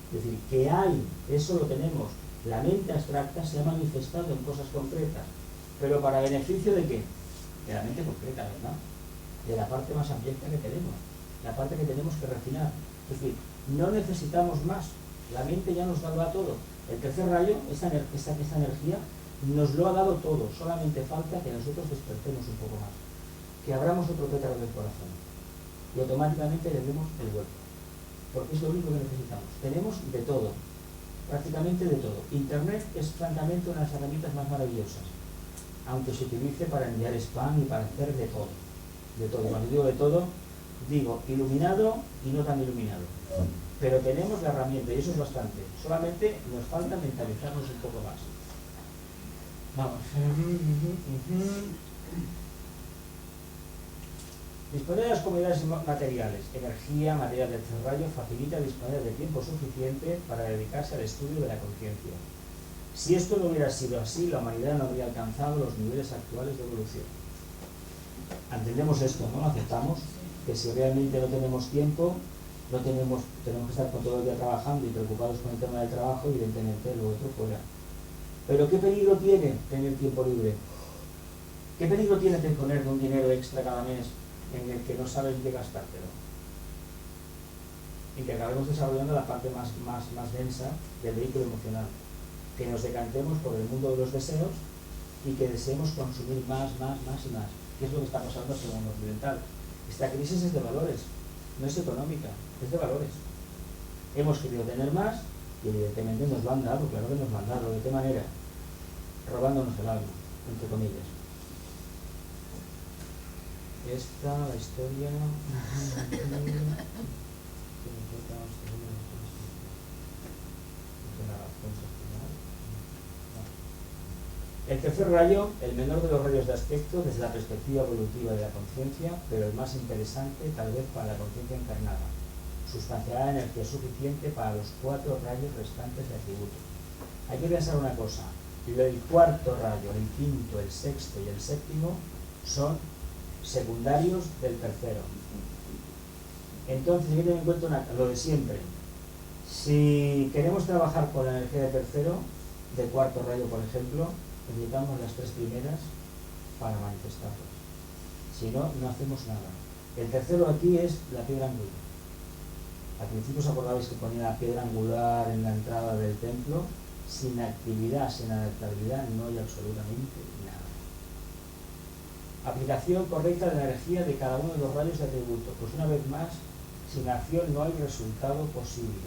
Es decir, que hay, eso lo tenemos. La mente abstracta se ha manifestado en cosas concretas, pero ¿para beneficio de qué? De la mente concreta, ¿verdad? De la parte más abyecta que tenemos, la parte que tenemos que refinar. Es decir, no necesitamos más, la mente ya nos lo da todo. El tercer rayo, esta energía, nos lo ha dado todo, solamente falta que nosotros despertemos un poco más, que abramos otro pétalo del corazón y automáticamente le demos el vuelco, porque es lo único que necesitamos. Tenemos de todo, prácticamente de todo. Internet es francamente una de las herramientas más maravillosas, aunque se utilice para enviar spam y para hacer de todo. De todo. Cuando digo de todo, digo iluminado y no tan iluminado. Pero tenemos la herramienta y eso es bastante. Solamente nos falta mentalizarnos un poco más. Vamos. Disponer de las comodidades materiales, energía, material de tercer rayo, facilita disponer de tiempo suficiente para dedicarse al estudio de la conciencia. Si esto no hubiera sido así, la humanidad no habría alcanzado los niveles actuales de evolución. Entendemos esto, ¿no? Aceptamos que si realmente no tenemos tiempo, tenemos que estar con todo el día trabajando y preocupados con el tema del trabajo, y evidentemente lo otro fuera. Pero ¿qué peligro tiene tener tiempo libre? ¿Qué peligro tiene poner un dinero extra cada mes en el que no sabes de gastártelo? Y que acabemos desarrollando la parte más densa del vehículo emocional. Que nos decantemos por el mundo de los deseos y que deseemos consumir más y más. ¿Qué es lo que está pasando en el mundo occidental? Esta crisis es de valores, no es económica, es de valores. Hemos querido tener más y evidentemente nos lo han dado, claro que nos lo han dado. ¿De qué manera? Robándonos el alma, entre comillas. Esta, la historia... El tercer rayo, el menor de los rayos de aspecto desde la perspectiva evolutiva de la conciencia, pero el más interesante tal vez para la conciencia encarnada. Sustanciará energía suficiente para los 4 rayos restantes de atributo. Hay que pensar una cosa: el cuarto rayo, el quinto, el sexto y el séptimo son secundarios del tercero. Entonces hay que tener en cuenta lo de siempre. Si queremos trabajar con la energía de tercero, de cuarto rayo por ejemplo, necesitamos las 3 primeras para manifestarlas. Si no, no hacemos nada. El tercero aquí es la piedra angular. Al principio os acordabais que ponía la piedra angular en la entrada del templo. Sin actividad, sin adaptabilidad, no hay absolutamente nada. Aplicación correcta de la energía de cada uno de los rayos de atributo. Pues una vez más, sin acción no hay resultado posible.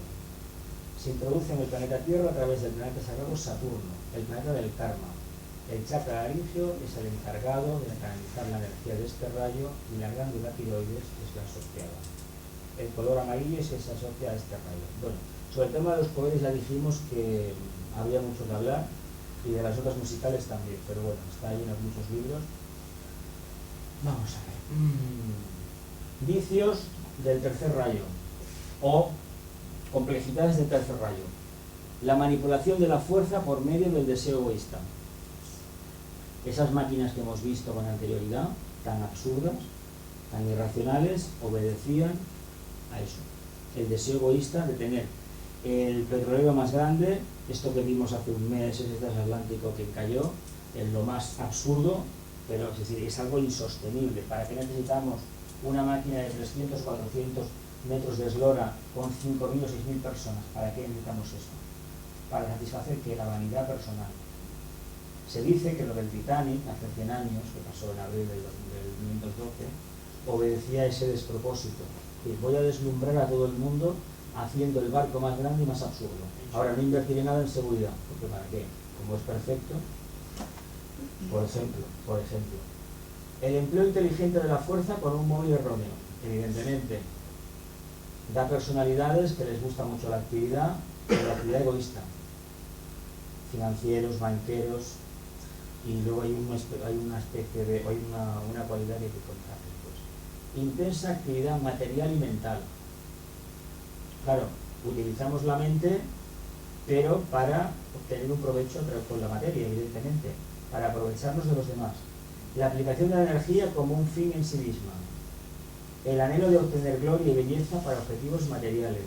Se introduce en el planeta Tierra a través del planeta sagrado Saturno, el planeta del karma. El chakra laringio es el encargado de canalizar la energía de este rayo y la glándula tiroides es la asociada. El color amarillo es que se asocia a este rayo. Bueno, sobre el tema de los poderes ya dijimos que había mucho que hablar, y de las otras musicales también, pero bueno, está ahí en muchos libros. Vamos a ver. Vicios del tercer rayo o complejidades del tercer rayo. La manipulación de la fuerza por medio del deseo egoísta. Esas máquinas que hemos visto con anterioridad, tan absurdas, tan irracionales, obedecían a eso. El deseo egoísta de tener el petrolero más grande, esto que vimos hace un mes, ese transatlántico que cayó, es lo más absurdo, pero es decir, es algo insostenible. ¿Para qué necesitamos una máquina de 300 o 400 metros de eslora con 5.000 o 6.000 personas? ¿Para qué necesitamos eso? Para satisfacer que la vanidad personal. Se dice que lo del Titanic, hace 100 años, que pasó en abril del 1912, obedecía a ese despropósito. Que voy a deslumbrar a todo el mundo haciendo el barco más grande y más absurdo. Ahora no invertiré nada en seguridad, porque ¿para qué? Como es perfecto. Por ejemplo, el empleo inteligente de la fuerza con un móvil erróneo. Evidentemente, da personalidades que les gusta mucho la actividad, pero la actividad egoísta. Financieros, banqueros, y luego hay una cualidad que hay que contar después. Intensa actividad material y mental. Claro, utilizamos la mente, pero para obtener un provecho con la materia, evidentemente, para aprovecharnos de los demás. La aplicación de la energía como un fin en sí misma. El anhelo de obtener gloria y belleza para objetivos materiales.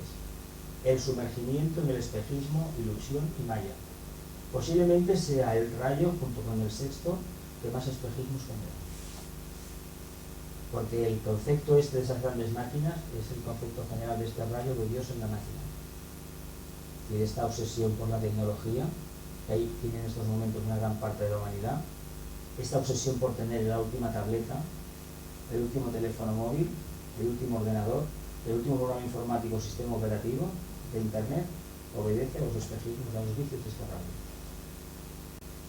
El sumergimiento en el espejismo, ilusión y maya. Posiblemente sea el rayo, junto con el sexto, que más espejismos genera. Porque el concepto este de esas grandes máquinas es el concepto general de este rayo de Dios en la máquina. Y de esta obsesión por la tecnología, que ahí tiene en estos momentos una gran parte de la humanidad, esta obsesión por tener la última tableta, el último teléfono móvil, el último ordenador, el último programa informático o sistema operativo de Internet, obedece a los espejismos, a los vicios de este rayo.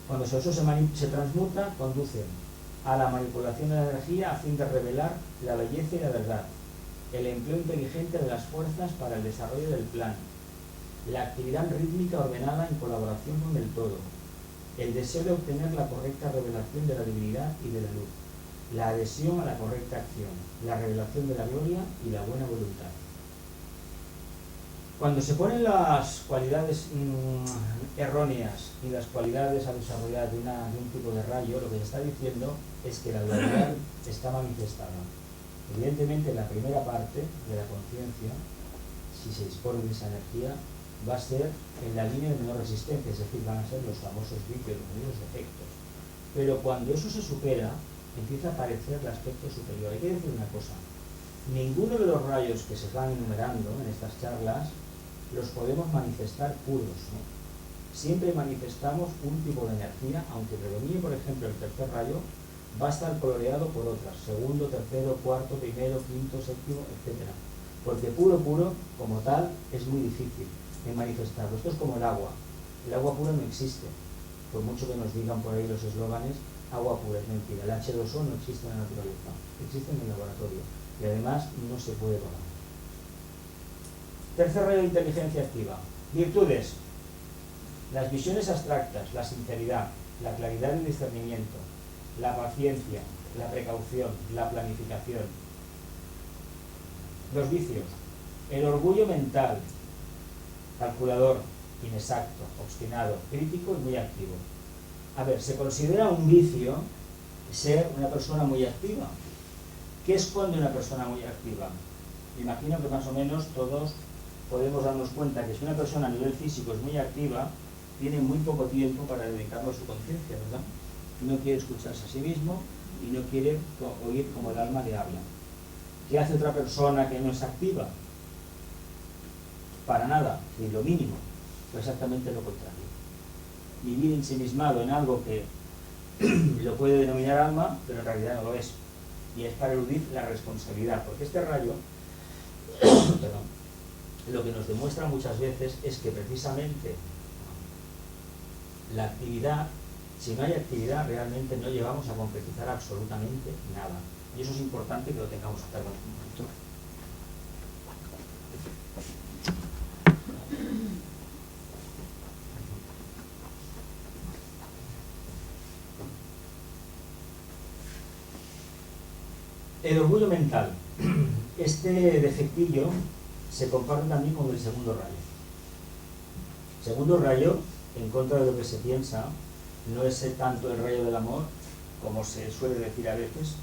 Cuando eso se transmuta, conduce a la manipulación de la energía a fin de revelar la belleza y la verdad, el empleo inteligente de las fuerzas para el desarrollo del plan, la actividad rítmica ordenada en colaboración con el todo, el deseo de obtener la correcta revelación de la divinidad y de la luz, la adhesión a la correcta acción, la revelación de la gloria y la buena voluntad. Cuando se ponen las cualidades erróneas y las cualidades a desarrollar de un tipo de rayo, lo que se está diciendo es que la dualidad está manifestada. Evidentemente, la primera parte de la conciencia, si se dispone de esa energía, va a ser en la línea de menor resistencia, es decir, van a ser los famosos vicios, los defectos. Pero cuando eso se supera, empieza a aparecer el aspecto superior. Hay que decir una cosa: ninguno de los rayos que se van enumerando en estas charlas los podemos manifestar puros, ¿no? Siempre manifestamos un tipo de energía, aunque predomine, por ejemplo, el tercer rayo, va a estar coloreado por otras, segundo, tercero, cuarto, primero, quinto, séptimo, etc. Porque puro, como tal, es muy difícil de manifestarlo. Esto es como el agua pura no existe, por mucho que nos digan por ahí los eslóganes. Agua pura es mentira, el H2O no existe en la naturaleza, existe en el laboratorio y además no se puede tomar. Tercer rayo de inteligencia activa. Virtudes: las visiones abstractas, la sinceridad, la claridad y el discernimiento, la paciencia, la precaución, la planificación. Los vicios: el orgullo mental, calculador, inexacto, obstinado, crítico y muy activo. A ver, se considera un vicio ser una persona muy activa. ¿Qué esconde una persona muy activa? Imagino que más o menos todos podemos darnos cuenta que si una persona a nivel físico es muy activa, tiene muy poco tiempo para dedicarlo a su conciencia, ¿verdad? No quiere escucharse a sí mismo y no quiere oír como el alma le habla. ¿Qué hace otra persona que no es activa? Para nada, ni lo mínimo, o exactamente lo contrario. Vivir ensimismado en algo que lo puede denominar alma, pero en realidad no lo es. Y es para eludir la responsabilidad, porque este rayo, perdón, lo que nos demuestra muchas veces es que precisamente la actividad, si no hay actividad, realmente no llegamos a concretizar absolutamente nada. Y eso es importante que lo tengamos que hacer en un momento. El orgullo mental. Este defectillo se comparte también con el segundo rayo. Segundo rayo, en contra de lo que se piensa, no es tanto el rayo del amor, como se suele decir a veces,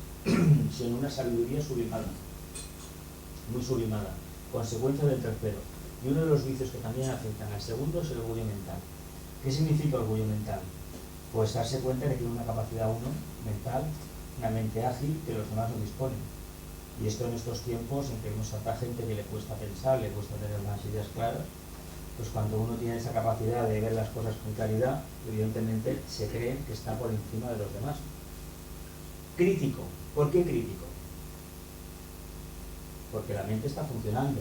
sino una sabiduría sublimada, muy sublimada, consecuencia del tercero. Y uno de los vicios que también afectan al segundo es el orgullo mental. ¿Qué significa orgullo mental? Pues darse cuenta de que tiene una capacidad mental, una mente ágil que los demás no disponen. Y esto en estos tiempos en que vemos a tanta gente que le cuesta pensar, le cuesta tener unas ideas claras, pues cuando uno tiene esa capacidad de ver las cosas con claridad, evidentemente se cree que está por encima de los demás. Crítico. ¿Por qué crítico? Porque la mente está funcionando.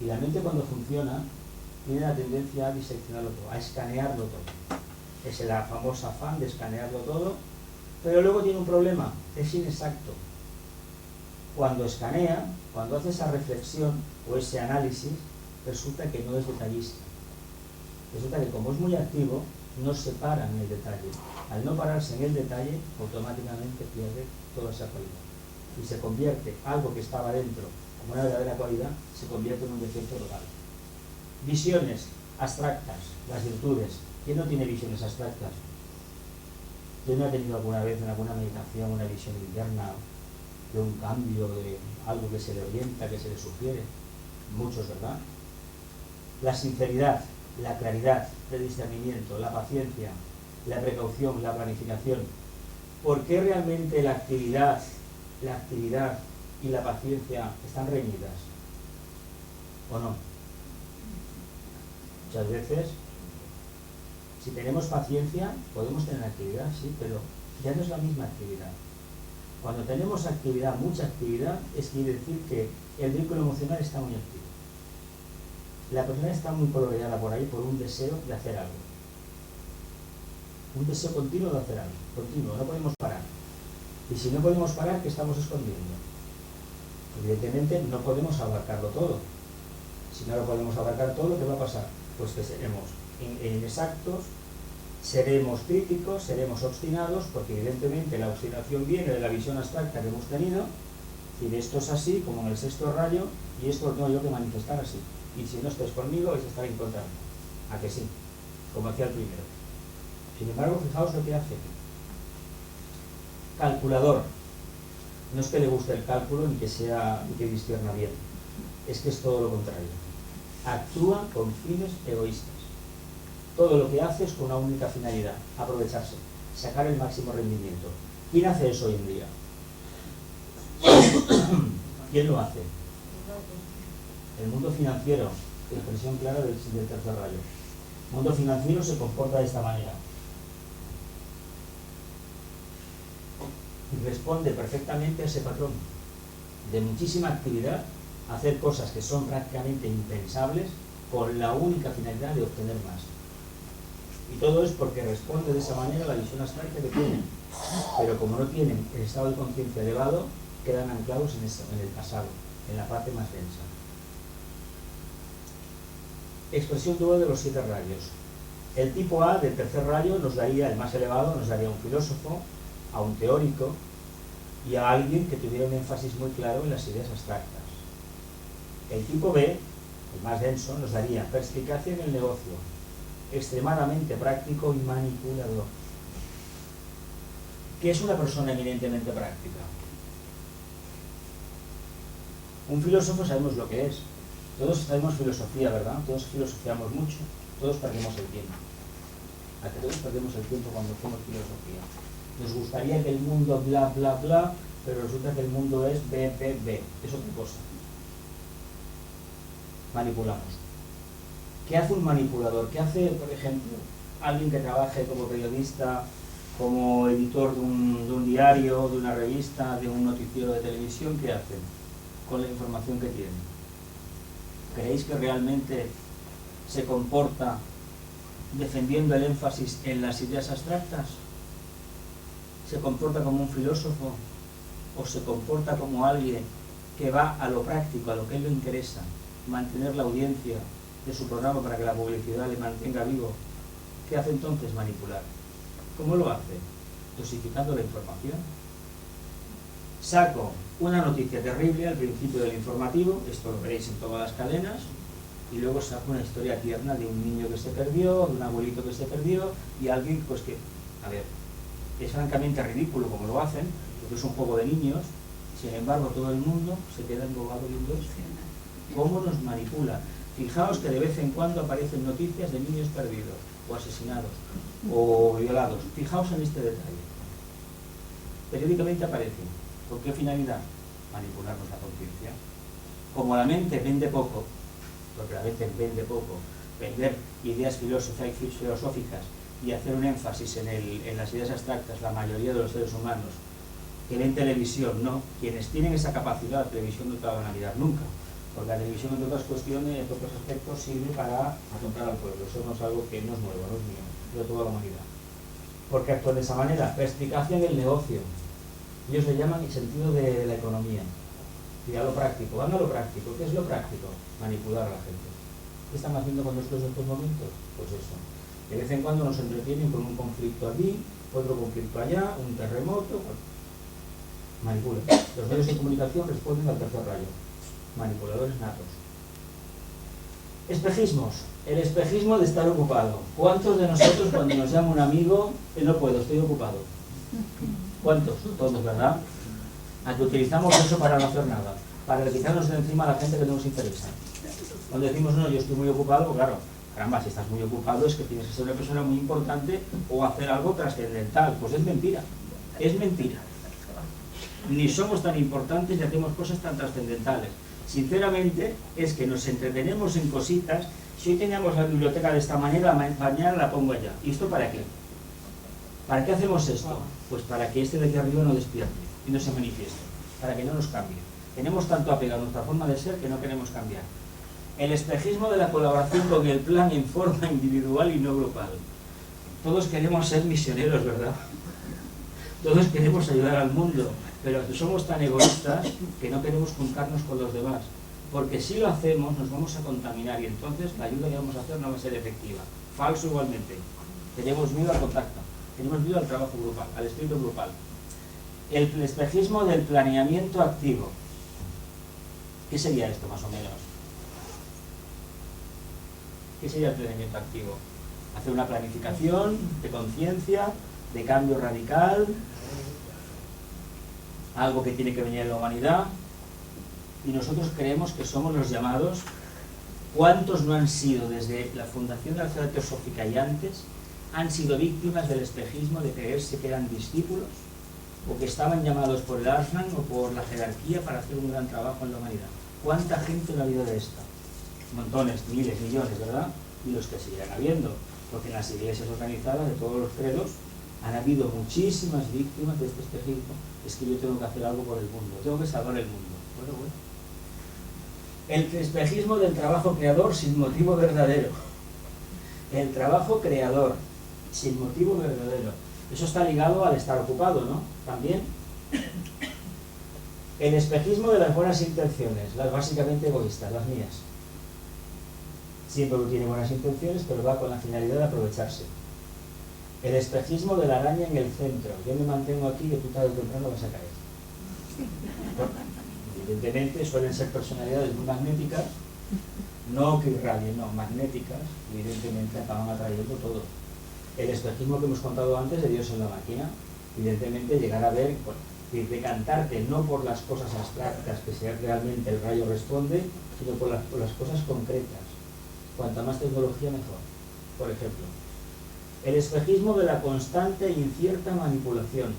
Y la mente, cuando funciona, tiene la tendencia a diseccionarlo todo, a escanearlo todo. Es la famosa afán de escanearlo todo, pero luego tiene un problema: es inexacto. Cuando escanea, cuando hace esa reflexión o ese análisis, resulta que no es detallista. Resulta que, como es muy activo, no se para en el detalle. Al no pararse en el detalle, automáticamente pierde toda esa cualidad. Y se convierte algo que estaba dentro como una verdadera cualidad, se convierte en un defecto total. Visiones abstractas, las virtudes. ¿Quién no tiene visiones abstractas? ¿Quién no ha tenido alguna vez en alguna meditación una visión interna de un cambio, de algo que se le orienta, que se le sugiere? Muchos, ¿verdad? La sinceridad, la claridad, el discernimiento, la paciencia, la precaución, la planificación. ¿Por qué realmente la actividad y la paciencia están reñidas? ¿O no? Muchas veces, si tenemos paciencia, podemos tener actividad, sí, pero ya no es la misma actividad. Cuando tenemos actividad, mucha actividad, es quiere decir que el vínculo emocional está muy activo. La persona está muy coloreada por ahí por un deseo de hacer algo. Un deseo continuo de hacer algo. Continuo, no podemos parar. Y si no podemos parar, ¿qué estamos escondiendo? Evidentemente no podemos abarcarlo todo. Si no lo podemos abarcar todo, ¿qué va a pasar? Pues que seremos inexactos, seremos críticos, seremos obstinados, porque evidentemente la obstinación viene de la visión abstracta que hemos tenido. Es decir, esto es así, como en el sexto rayo, y esto lo tengo yo que manifestar así. y si no estáis conmigo vais a estar en contra. ¿A que sí? Como hacía el primero. Sin embargo, fijaos lo que hace. Calculador. No es que le guste el cálculo ni que discierna bien. Es que es todo lo contrario. Actúa con fines egoístas. Todo lo que hace es con una única finalidad: aprovecharse, sacar el máximo rendimiento. ¿Quién hace eso hoy en día? ¿Quién lo hace? El mundo financiero, expresión clara del tercer rayo. El mundo financiero se comporta de esta manera y responde perfectamente a ese patrón de muchísima actividad, hacer cosas que son prácticamente impensables con la única finalidad de obtener más. Y todo es porque responde de esa manera a la visión abstracta que tienen. Pero como no tienen el estado de conciencia elevado, quedan anclados en el pasado, en la parte más densa. Expresión dual de los 7 rayos. El tipo A del tercer rayo nos daría, el más elevado, nos daría a un filósofo, a un teórico y a alguien que tuviera un énfasis muy claro en las ideas abstractas. El tipo B, el más denso, nos daría perspicacia en el negocio, extremadamente práctico y manipulador. ¿Qué es una persona eminentemente práctica? Un filósofo sabemos lo que es. Todos sabemos filosofía, ¿verdad? Todos filosofiamos mucho, todos perdemos el tiempo. ¿A que todos perdemos el tiempo cuando hacemos filosofía? Nos gustaría que el mundo bla, bla, bla, pero resulta que el mundo es B, B, B. Es otra cosa. Manipulamos. ¿Qué hace un manipulador? ¿Qué hace, por ejemplo, alguien que trabaje como periodista, como editor de un diario, de una revista, de un noticiero de televisión? ¿Qué hace con la información que tiene? ¿Creéis que realmente se comporta defendiendo el énfasis en las ideas abstractas? ¿Se comporta como un filósofo? ¿O se comporta como alguien que va a lo práctico, a lo que a él le interesa? Mantener la audiencia de su programa para que la publicidad le mantenga vivo. ¿Qué hace entonces? Manipular. ¿Cómo lo hace? Dosificando la información. Saco una noticia terrible al principio del informativo, esto lo veréis en todas las cadenas, y luego saco una historia tierna de un niño que se perdió, de un abuelito que se perdió, y alguien pues que, a ver, es francamente ridículo como lo hacen, porque es un juego de niños. Sin embargo todo el mundo se queda embobado viendo eso. ¿Cómo nos manipula? Fijaos que de vez en cuando aparecen noticias de niños perdidos, o asesinados, o violados. Fijaos en este detalle. Periódicamente aparecen. ¿Con qué finalidad? Manipularnos la conciencia. Como la mente vende poco, porque a veces vende poco, vender ideas filosóficas y hacer un énfasis en las ideas abstractas, la mayoría de los seres humanos que ven televisión, no. Quienes tienen esa capacidad, la televisión no te la van a mirar nunca, porque la televisión, entre otras cuestiones, en otros aspectos, sirve para atontar al pueblo. Eso no es algo que no es nuevo, no es mío, es de toda la humanidad. Porque actúan de esa manera. Perspicacia en el negocio. Ellos le llaman el sentido de la economía. Y a lo práctico. Van a lo práctico. ¿Qué es lo práctico? Manipular a la gente. ¿Qué están haciendo con nosotros en estos momentos? Pues eso. De vez en cuando nos entretienen con un conflicto aquí, otro conflicto allá, un terremoto. Manipulan. Los medios de comunicación responden al tercer rayo. Manipuladores natos. Espejismos. El espejismo de estar ocupado. ¿Cuántos de nosotros cuando nos llama un amigo, no puedo, estoy ocupado? ¿Cuántos? Todos, ¿verdad? A que utilizamos eso para no hacer nada, para quitarnos de encima a la gente que no nos interesa. Cuando decimos, no, yo estoy muy ocupado, pues claro, caramba, si estás muy ocupado es que tienes que ser una persona muy importante o hacer algo trascendental. Pues es mentira, es mentira. Ni somos tan importantes ni hacemos cosas tan trascendentales. Sinceramente, es que nos entretenemos en cositas. Si hoy teníamos la biblioteca de esta manera, mañana la pongo allá. ¿Y esto para qué? ¿Para qué hacemos esto? Pues para que este de aquí arriba no despierte y no se manifieste, para que no nos cambie. Tenemos tanto apego a nuestra forma de ser que no queremos cambiar. El espejismo de la colaboración con el plan en forma individual y no grupal. Todos queremos ser misioneros, ¿verdad? Todos queremos ayudar al mundo, pero somos tan egoístas que no queremos juntarnos con los demás, porque si lo hacemos nos vamos a contaminar y entonces la ayuda que vamos a hacer no va a ser efectiva. Falso igualmente. Tenemos miedo al contacto. Tenemos miedo al trabajo grupal, al espíritu grupal. El espejismo del planeamiento activo. ¿Qué sería esto más o menos? ¿Qué sería el planeamiento activo? Hacer una planificación de conciencia, de cambio radical, algo que tiene que venir en la humanidad, y nosotros creemos que somos los llamados. ¿Cuántos no han sido, desde la fundación de la Sociedad Teosófica y antes, han sido víctimas del espejismo de creerse que eran discípulos o que estaban llamados por el Ashram o por la jerarquía para hacer un gran trabajo en la humanidad? ¿Cuánta gente no ha habido de esta? Montones, miles, millones, ¿verdad? Y los que seguirán habiendo, porque en las iglesias organizadas de todos los credos han habido muchísimas víctimas de este espejismo. Es que yo tengo que hacer algo por el mundo, tengo que salvar el mundo. Bueno. El espejismo del trabajo creador sin motivo verdadero. El trabajo creador sin motivo verdadero. Eso está ligado al estar ocupado, ¿no? También. El espejismo de las buenas intenciones, las básicamente egoístas, las mías. Siempre uno tiene buenas intenciones, pero va con la finalidad de aprovecharse. El espejismo de la araña en el centro. Yo me mantengo aquí que tú tarde o temprano vas a caer. Evidentemente suelen ser personalidades muy magnéticas, no que irradien, no, magnéticas, evidentemente acaban atrayendo todo. El espejismo que hemos contado antes de Dios en la máquina, evidentemente llegar a ver, decantarte no por las cosas abstractas que sea realmente el rayo responde, sino por las cosas concretas. Cuanta más tecnología mejor. Por ejemplo, el espejismo de la constante e incierta manipulación.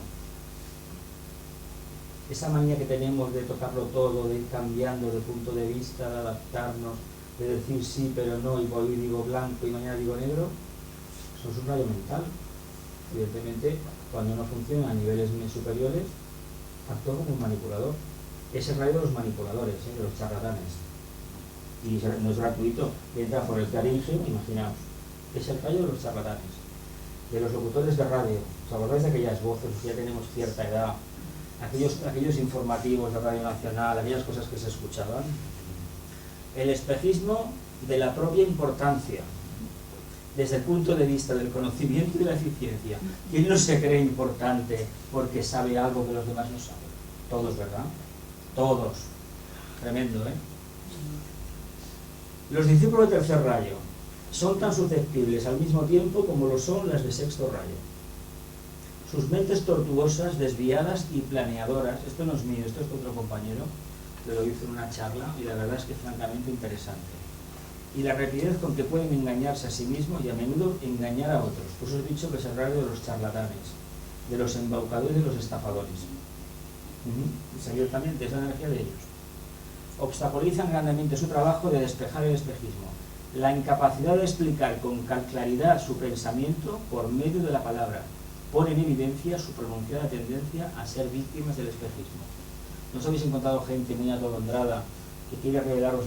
Esa manía que tenemos de tocarlo todo, de ir cambiando de punto de vista, de adaptarnos, de decir sí pero no, y hoy digo blanco y mañana digo negro, eso es un rayo mental. Evidentemente, cuando no funciona a niveles muy superiores, actúa como un manipulador. Es el rayo de los manipuladores, de los charlatanes. Y no es gratuito, entra por el caringio, imaginaos. Es el rayo de los charlatanes, de los locutores de radio. ¿Os acordáis de aquellas voces? Ya tenemos cierta edad. Aquellos informativos de Radio Nacional, aquellas cosas que se escuchaban. El espejismo de la propia importancia, desde el punto de vista del conocimiento y de la eficiencia. ¿Quién no se cree importante porque sabe algo que los demás no saben? Todos, ¿verdad? Todos. Tremendo, ¿eh? Los discípulos de tercer rayo son tan susceptibles al mismo tiempo como lo son las de sexto rayo. Sus mentes tortuosas, desviadas y planeadoras, esto no es mío, esto es de otro compañero, que lo hizo en una charla y la verdad es que es francamente interesante. Y la rapidez con que pueden engañarse a sí mismos y a menudo engañar a otros. Pues os he dicho que es el rayo de los charlatanes, de los embaucadores y de los estafadores. Pues abiertamente es la energía de ellos. Obstaculizan grandemente su trabajo de despejar el espejismo. La incapacidad de explicar con claridad su pensamiento por medio de la palabra pone en evidencia su pronunciada tendencia a ser víctimas del espejismo. ¿No os habéis encontrado gente muy atolondrada que quiere revelaros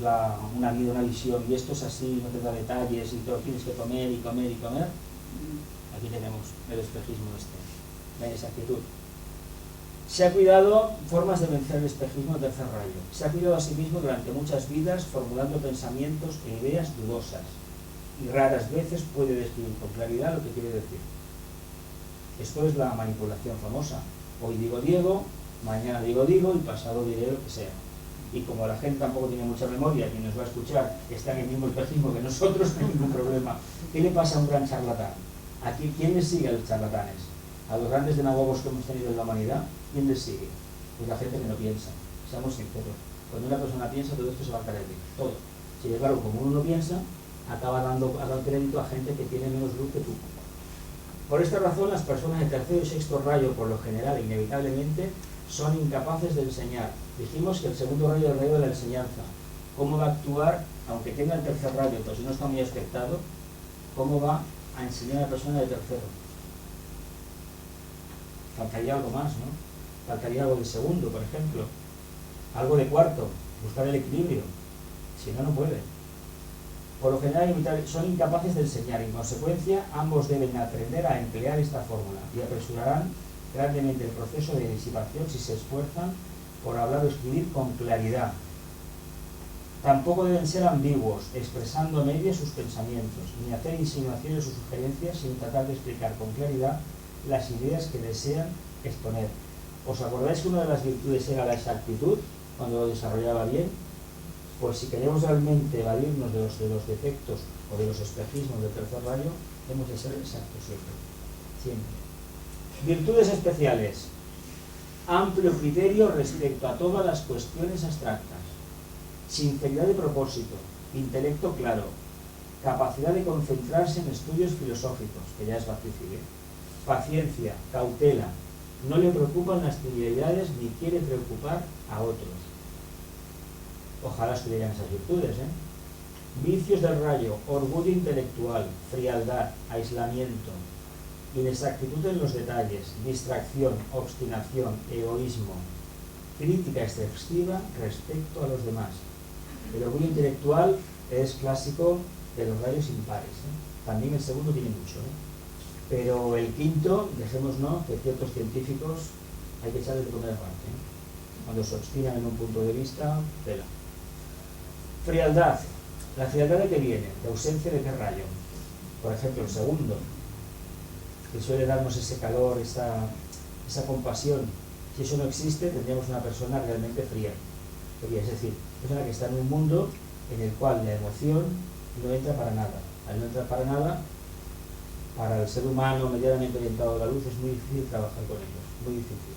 una vida, una visión, y esto es así, no te da detalles, y todo tienes que comer y comer y comer? Aquí tenemos el espejismo la inexactitud. Se ha cuidado formas de vencer el espejismo de tercer rayo. Se ha cuidado a sí mismo durante muchas vidas formulando pensamientos e ideas dudosas, y raras veces puede describir con claridad lo que quiere decir. Esto es la manipulación famosa. Hoy digo Diego, mañana digo y pasado diré lo que sea. Y como la gente tampoco tiene mucha memoria y nos va a escuchar, está en el mismo espejismo que nosotros, no hay ningún problema. ¿Qué le pasa a un gran charlatán? Aquí, ¿quién les sigue a los charlatanes? A los grandes demagogos que hemos tenido en la humanidad, ¿quién les sigue? Pues la gente que no piensa. Seamos sinceros. Cuando una persona piensa, todo esto se va a caer bien. Todo. Sin embargo, como uno no piensa, acaba dando crédito a gente que tiene menos luz que tú. Por esta razón, las personas de tercero y sexto rayo, por lo general, inevitablemente, son incapaces de enseñar. Dijimos que el segundo rayo es el rayo de la enseñanza. ¿Cómo va a actuar, aunque tenga el tercer rayo, pero si no está muy expectado, cómo va a enseñar a la persona de tercero? Faltaría algo más, ¿no? Faltaría algo de segundo, por ejemplo. Algo de cuarto, buscar el equilibrio. Si no, no puede. Por lo general, son incapaces de enseñar. En consecuencia, ambos deben aprender a emplear esta fórmula y apresurarán grandemente el proceso de disipación si se esfuerzan por hablar o escribir con claridad. Tampoco deben ser ambiguos, expresando a medias sus pensamientos, ni hacer insinuaciones o sugerencias sin tratar de explicar con claridad las ideas que desean exponer. ¿Os acordáis que una de las virtudes era la exactitud, cuando lo desarrollaba bien? Pues si queremos realmente evadirnos de los defectos o de los espejismos del tercer rayo, hemos de ser exactos siempre. Siempre. Virtudes especiales. Amplio criterio respecto a todas las cuestiones abstractas. Sinceridad de propósito. Intelecto claro. Capacidad de concentrarse en estudios filosóficos, que ya es difícil. Paciencia, cautela. No le preocupan las trivialidades ni quiere preocupar a otros. Ojalá estuvieran esas virtudes, Vicios del rayo, orgullo intelectual, frialdad, aislamiento, inexactitud en los detalles, distracción, obstinación, egoísmo, crítica excesiva respecto a los demás. El orgullo intelectual es clásico de los rayos impares. También el segundo tiene mucho. Pero el quinto, dejémonos que ciertos científicos hay que echarles de comer aparte. Cuando se obstinan en un punto de vista, tela. Frialdad. ¿La frialdad de qué viene? De ausencia de qué rayo. Por ejemplo, el segundo, que suele darnos ese calor, esa compasión. Si eso no existe, tendríamos una persona realmente fría. Es decir, es una que está en un mundo en el cual la emoción no entra para nada. Al no entrar para nada, para el ser humano medianamente orientado a la luz es muy difícil trabajar con ellos, muy difícil.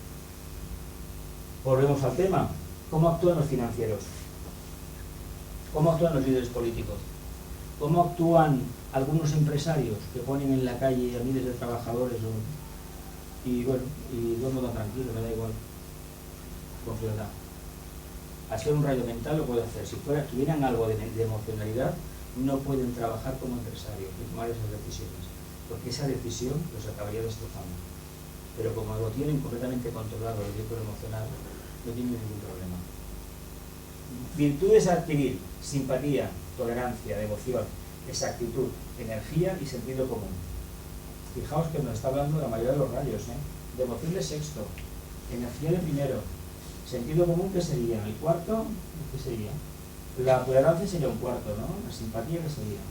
Volvemos al tema. ¿Cómo actúan los financieros? ¿Cómo actúan los líderes políticos? ¿Cómo actúan algunos empresarios que ponen en la calle a miles de trabajadores y todo el mundo tranquilo, me da igual? Con frialdad. Al ser un rayo mental lo puede hacer. Si tuvieran algo de emocionalidad, no pueden trabajar como empresarios y tomar esas decisiones, porque esa decisión los acabaría destrozando. Pero como lo tienen completamente controlado el vehículo emocional, no tienen ningún problema. Virtudes a adquirir: simpatía, tolerancia, devoción, exactitud, energía y sentido común. Fijaos que nos está hablando la mayoría de los rayos, Devoción de sexto, energía de primero, sentido común, ¿qué sería? ¿El cuarto? ¿Qué sería? La tolerancia sería un cuarto, ¿no? La simpatía, ¿qué sería?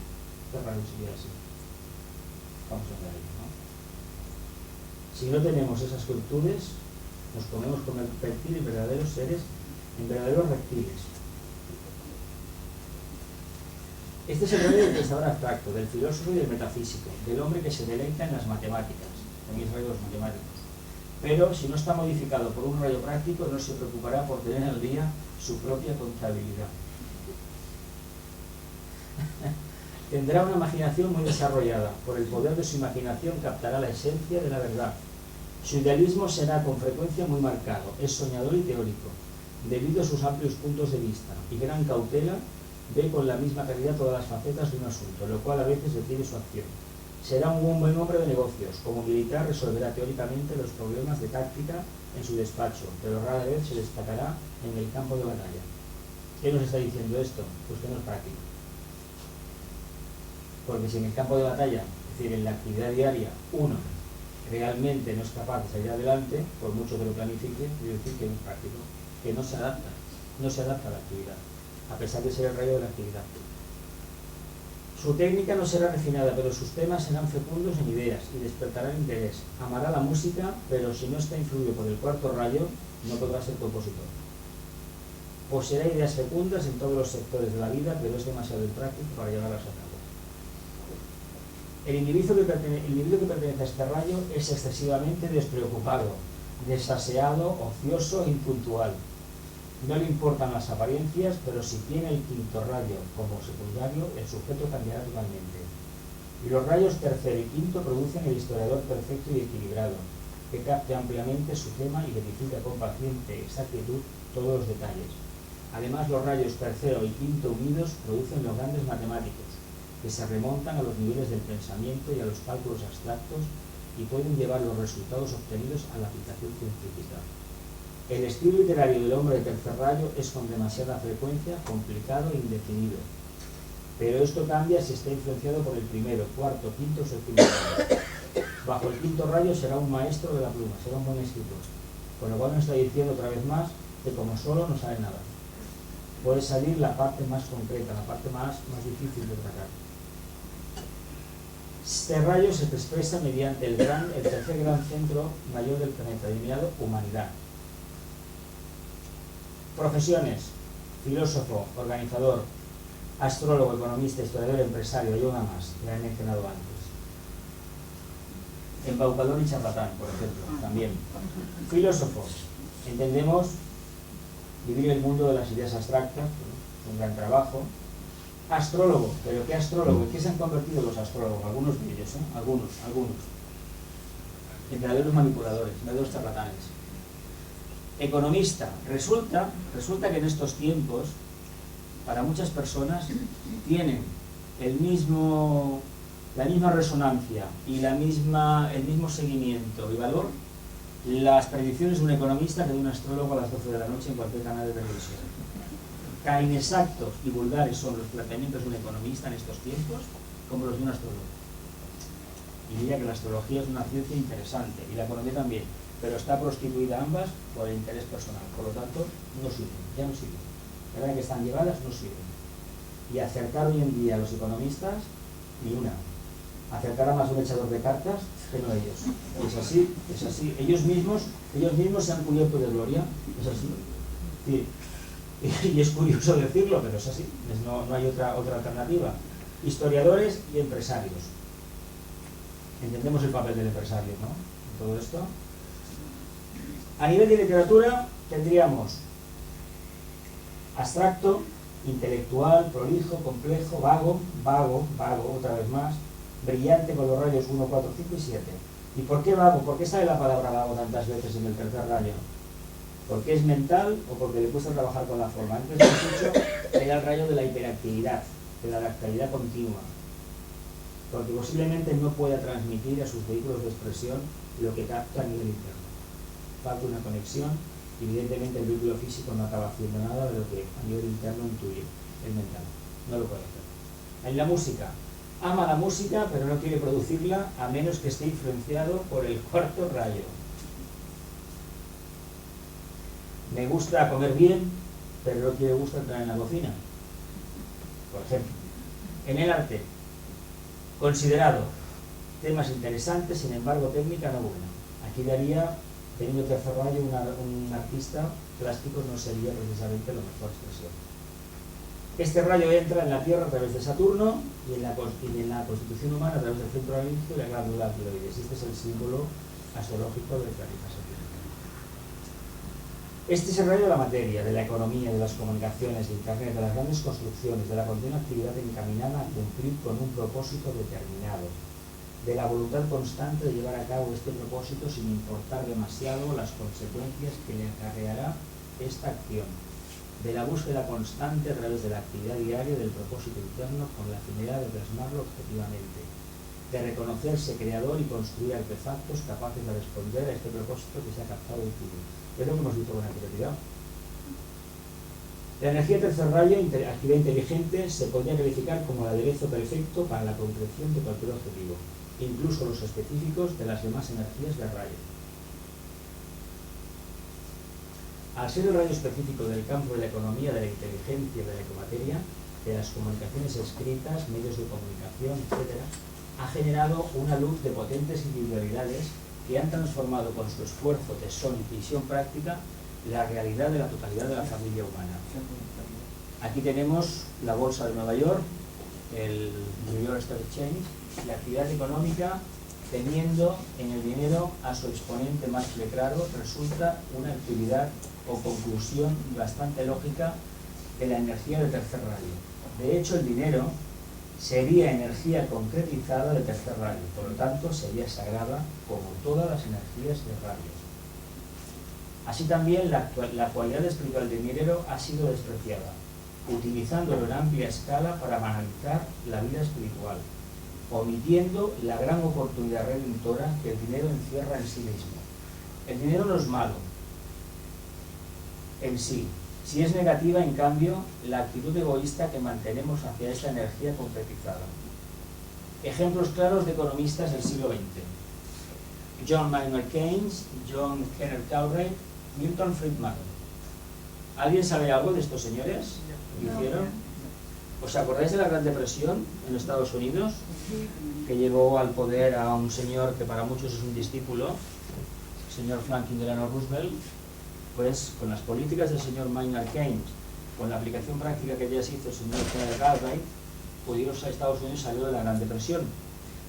¿Qué rayo sería así? Vamos a ver ahí, ¿no? Si no tenemos esas virtudes, nos podemos convertir en verdaderos seres, en verdaderos reptiles. Este es el rayo del pensador abstracto, del filósofo y del metafísico, del hombre que se deleita en las matemáticas, también es rayo de los matemáticos. Pero si no está modificado por un rayo práctico, no se preocupará por tener al día su propia contabilidad. Tendrá una imaginación muy desarrollada. Por el poder de su imaginación captará la esencia de la verdad. Su idealismo será con frecuencia muy marcado. Es soñador y teórico, debido a sus amplios puntos de vista y gran cautela. Ve con la misma claridad todas las facetas de un asunto, lo cual a veces detiene su acción. Será un buen hombre de negocios. Como militar resolverá teóricamente los problemas de táctica en su despacho, pero rara vez se destacará en el campo de batalla. ¿Qué nos está diciendo esto? Pues que no es práctico. Porque si en el campo de batalla, es decir, en la actividad diaria, uno realmente no es capaz de salir adelante, por mucho que lo planifique, quiere decir que no es práctico, que no se adapta a la actividad, a pesar de ser el rayo de la actividad. Su técnica no será refinada, pero sus temas serán fecundos en ideas y despertarán interés. Amará la música, pero si no está influido por el cuarto rayo, no podrá ser compositor. Poseerá ideas fecundas en todos los sectores de la vida, pero es demasiado impráctico para llevarlas a cabo. El individuo que pertenece a este rayo es excesivamente despreocupado, desaseado, ocioso e impuntual. No le importan las apariencias, pero si tiene el quinto rayo como secundario, el sujeto cambiará totalmente. Y los rayos tercero y quinto producen el historiador perfecto y equilibrado, que capte ampliamente su tema y verifica con paciente exactitud todos los detalles. Además, los rayos tercero y quinto unidos producen los grandes matemáticos, que se remontan a los niveles del pensamiento y a los cálculos abstractos y pueden llevar los resultados obtenidos a la aplicación científica. El estilo literario del hombre de tercer rayo es con demasiada frecuencia complicado e indefinido, pero esto cambia si está influenciado por el primero, cuarto, quinto o séptimo rayo. Bajo el quinto rayo será un maestro de la pluma, será un buen escritor, con lo cual nos está diciendo otra vez más que como solo no sale nada. Puede salir la parte más concreta, la parte más difícil de tratar. Este rayo se expresa mediante el tercer gran centro mayor del planeta, denominado humanidad. Profesiones: filósofo, organizador, astrólogo, economista, historiador, empresario, hay una más, ya he mencionado antes. Embaucador y charlatán, por ejemplo, también. Filósofo, entendemos vivir el mundo de las ideas abstractas, un gran trabajo. Astrólogo, pero ¿qué astrólogo? ¿En qué se han convertido los astrólogos? Algunos de ellos, algunos. En verdaderos manipuladores, verdaderos charlatanes. Economista, resulta que en estos tiempos, para muchas personas, tienen la misma resonancia y el mismo seguimiento y valor las predicciones de un economista que de un astrólogo a las 12 de la noche en cualquier canal de televisión. Tan inexactos y vulgares son los planteamientos de un economista en estos tiempos como los de un astrólogo. Y diría que la astrología es una ciencia interesante, y la economía también, pero está prostituida ambas por el interés personal, por lo tanto no sirven, ya no sirven. La verdad que están llevadas no sirven. Y acertar hoy en día a los economistas, ni una. Acertar a más un echador de cartas, que no ellos. Es así. Ellos mismos se han cubierto de gloria, es así. Sí. Y es curioso decirlo, pero es así, no hay otra alternativa. Historiadores y empresarios. Entendemos el papel del empresario, ¿no? En todo esto. A nivel de literatura tendríamos abstracto, intelectual, prolijo, complejo, vago, otra vez más, brillante con los rayos 1, 4, 5 y 7. ¿Y por qué vago? ¿Por qué sale la palabra vago tantas veces en el tercer rayo? ¿Porque es mental o porque le cuesta trabajar con la forma? Antes hemos dicho que era el rayo de la hiperactividad, de la adaptabilidad continua, porque posiblemente no pueda transmitir a sus vehículos de expresión lo que capta a nivel interno. Falta una conexión, y evidentemente el vehículo físico no acaba haciendo nada de lo que a nivel interno intuye el mental. No lo puede hacer. En la música, ama la música pero no quiere producirla a menos que esté influenciado por el cuarto rayo. Me gusta comer bien, pero no quiere gusto entrar en la cocina, por ejemplo. En el arte, considerado temas interesantes, sin embargo técnica no buena. Aquí daría, teniendo tercer rayo, un artista plástico no sería precisamente la mejor expresión. Este rayo entra en la Tierra a través de Saturno y en la constitución humana a través del centro arácnido y la glándula tiroides. Este es el símbolo astrológico del planeta Saturno. Este es el rayo de la materia, de la economía, de las comunicaciones, de Internet, de las grandes construcciones, de la continua actividad encaminada a cumplir con un propósito determinado, de la voluntad constante de llevar a cabo este propósito sin importar demasiado las consecuencias que le acarreará esta acción, de la búsqueda constante a través de la actividad diaria del propósito interno con la finalidad de plasmarlo objetivamente, de reconocerse creador y construir artefactos capaces de responder a este propósito que se ha captado y tuyo. Es lo que hemos visto con anterioridad. La energía tercer rayo, actividad inteligente, se podría calificar como el aderezo perfecto para la concreción de cualquier objetivo, incluso los específicos de las demás energías del rayo. Al ser el rayo específico del campo de la economía, de la inteligencia, de la ecomateria, de las comunicaciones escritas, medios de comunicación, etc., ha generado una luz de potentes individualidades que han transformado con su esfuerzo, tesón y visión práctica la realidad de la totalidad de la familia humana. Aquí tenemos la bolsa de Nueva York, el New York Stock Exchange, la actividad económica teniendo en el dinero a su exponente más claro, resulta una actividad o conclusión bastante lógica de la energía del tercer rayo. De hecho, el dinero sería energía concretizada de tercer rayo, por lo tanto sería sagrada como todas las energías de rayos. Así también la cualidad espiritual del dinero ha sido despreciada, utilizándolo en amplia escala para banalizar la vida espiritual, omitiendo la gran oportunidad redentora que el dinero encierra en sí mismo. El dinero no es malo en sí. Si es negativa, en cambio, la actitud egoísta que mantenemos hacia esta energía concretizada. Ejemplos claros de economistas del siglo XX. John Maynard Keynes, John Kenneth Galbraith, Milton Friedman. ¿Alguien sabe algo de estos señores? ¿Qué hicieron? ¿Os acordáis de la Gran Depresión en Estados Unidos? Que llevó al poder a un señor que para muchos es un discípulo, el señor Franklin Delano Roosevelt. Pues con las políticas del señor Maynard Keynes con la aplicación práctica que ya se hizo el señor General Galbraith, pudieron a Estados Unidos salir de la Gran Depresión.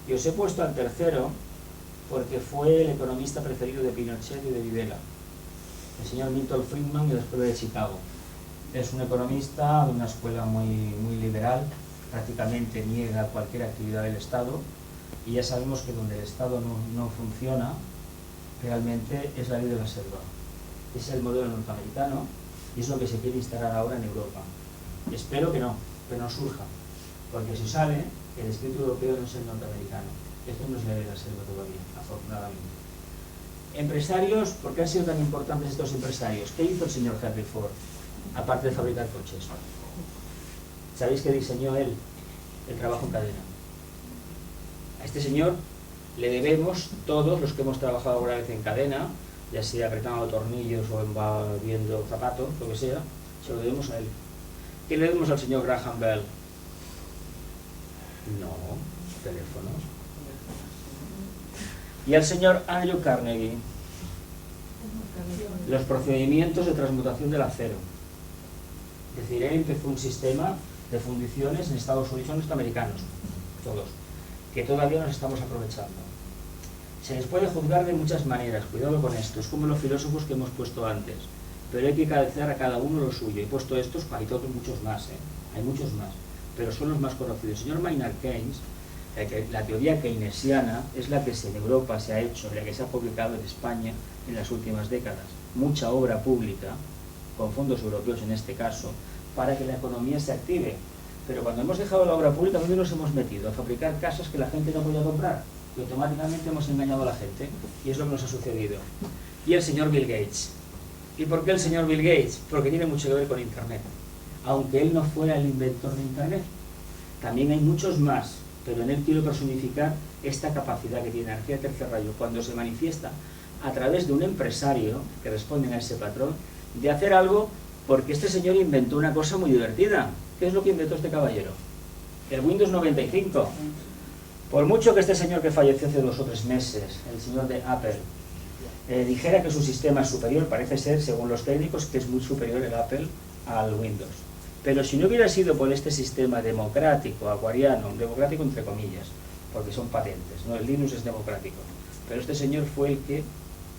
Y os he puesto al tercero porque fue el economista preferido de Pinochet y de Videla, el señor Milton Friedman de la Escuela de Chicago. Es un economista de una escuela muy liberal, prácticamente niega cualquier actividad del Estado, y ya sabemos que donde el Estado no funciona, realmente es la ley de la selva. Es el modelo norteamericano y es lo que se quiere instalar ahora en Europa. Espero que no surja, porque si sale, el espíritu europeo no es el norteamericano. Esto no es la ley de la selva todavía, afortunadamente. Empresarios, ¿por qué han sido tan importantes estos empresarios? ¿Qué hizo el señor Henry Ford, aparte de fabricar coches? ¿Sabéis que diseñó él el trabajo en cadena? A este señor le debemos, todos los que hemos trabajado alguna vez en cadena, ya sea apretando tornillos o viendo zapatos, lo que sea, se lo debemos a él. ¿Qué le debemos al señor Graham Bell? No, teléfonos. Y al señor Andrew Carnegie, los procedimientos de transmutación del acero. Es decir, él empezó un sistema de fundiciones en Estados Unidos, son norteamericanos, todos, que todavía nos estamos aprovechando. Se les puede juzgar de muchas maneras, cuidado con esto, es como los filósofos que hemos puesto antes, pero hay que calzar a cada uno lo suyo. He puesto estos, hay todos muchos más, hay muchos más, pero son los más conocidos. El señor Maynard Keynes, la teoría keynesiana es la que en Europa se ha hecho, la que se ha publicado en España en las últimas décadas. Mucha obra pública, con fondos europeos en este caso, para que la economía se active. Pero cuando hemos dejado la obra pública, ¿dónde nos hemos metido? A fabricar casas que la gente no podía comprar. Y automáticamente hemos engañado a la gente. Y es lo que nos ha sucedido. Y el señor Bill Gates. ¿Y por qué el señor Bill Gates? Porque tiene mucho que ver con Internet. Aunque él no fuera el inventor de Internet. También hay muchos más, pero en él quiero personificar esta capacidad que tiene Energía Tercer Rayo cuando se manifiesta a través de un empresario que responde a ese patrón de hacer algo, porque este señor inventó una cosa muy divertida. ¿Qué es lo que inventó este caballero? El Windows 95. Por mucho que este señor que falleció hace 2 o 3 meses, el señor de Apple, dijera que su sistema es superior, parece ser, según los técnicos, que es muy superior el Apple al Windows. Pero si no hubiera sido por este sistema democrático, acuariano, democrático entre comillas, porque son patentes, ¿no? El Linux es democrático, pero este señor fue el que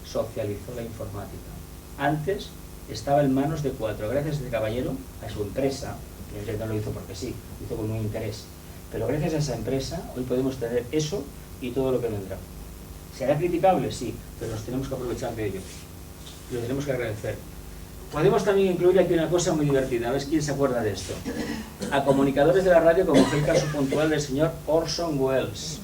socializó la informática. Antes estaba en manos de 4, gracias a este caballero, a su empresa, que no lo hizo porque sí, lo hizo con un interés, pero gracias a esa empresa hoy podemos tener eso y todo lo que vendrá. ¿Será criticable? Sí, pero nos tenemos que aprovechar de ello y lo tenemos que agradecer. Podemos también incluir aquí una cosa muy divertida, a ver quién se acuerda de esto. A comunicadores de la radio, como fue el caso puntual del señor Orson Welles.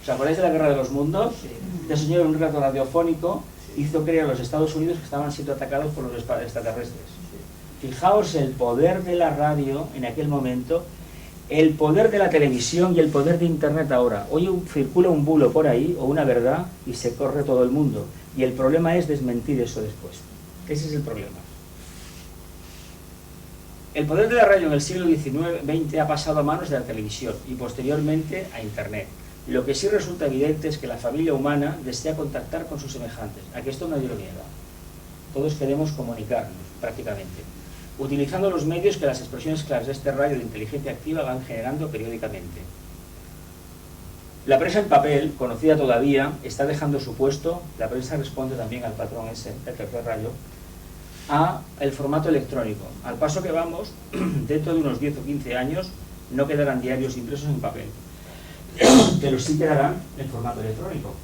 ¿Os acordáis de la Guerra de los Mundos? Este señor en un relato radiofónico hizo creer a los Estados Unidos que estaban siendo atacados por los extraterrestres. Fijaos el poder de la radio en aquel momento, el poder de la televisión y el poder de Internet ahora. Hoy circula un bulo por ahí, o una verdad, y se corre todo el mundo. Y el problema es desmentir eso después. Ese es el problema. El poder de la radio en el siglo XX ha pasado a manos de la televisión y posteriormente a Internet. Lo que sí resulta evidente es que la familia humana desea contactar con sus semejantes. Aquí esto nadie lo niega. Todos queremos comunicarnos, prácticamente, utilizando los medios que las expresiones claras de este radio de inteligencia activa van generando periódicamente. La prensa en papel, conocida todavía, está dejando su puesto, la prensa responde también al patrón ese, el tercer rayo, a el formato electrónico. Al paso que vamos, dentro de unos 10 o 15 años, no quedarán diarios impresos en papel, pero sí quedarán en formato electrónico.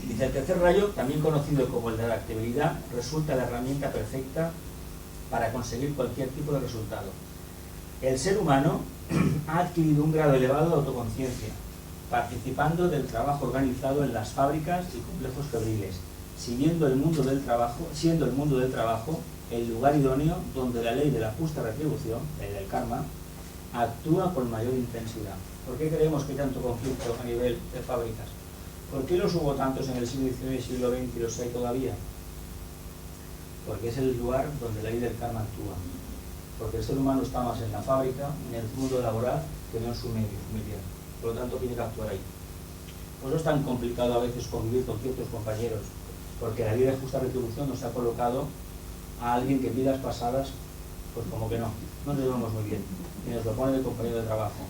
Dice, el tercer rayo, también conocido como el de la adaptabilidad, resulta la herramienta perfecta para conseguir cualquier tipo de resultado. El ser humano ha adquirido un grado elevado de autoconciencia, participando del trabajo organizado en las fábricas y complejos febriles, siendo el mundo del trabajo el lugar idóneo donde la ley de la justa retribución, la ley del karma, actúa con mayor intensidad. ¿Por qué creemos que hay tanto conflicto a nivel de fábricas? ¿Por qué los hubo tantos en el siglo XIX y siglo XX y los hay todavía? Porque es el lugar donde la ley del karma actúa. Porque el ser humano está más en la fábrica, en el mundo laboral, que no en su medio familiar. Por lo tanto, tiene que actuar ahí. Por eso es tan complicado a veces convivir con ciertos compañeros, porque la ley de justa retribución nos ha colocado a alguien que en vidas pasadas, pues como que no nos llevamos muy bien, y nos lo pone de compañero de trabajo.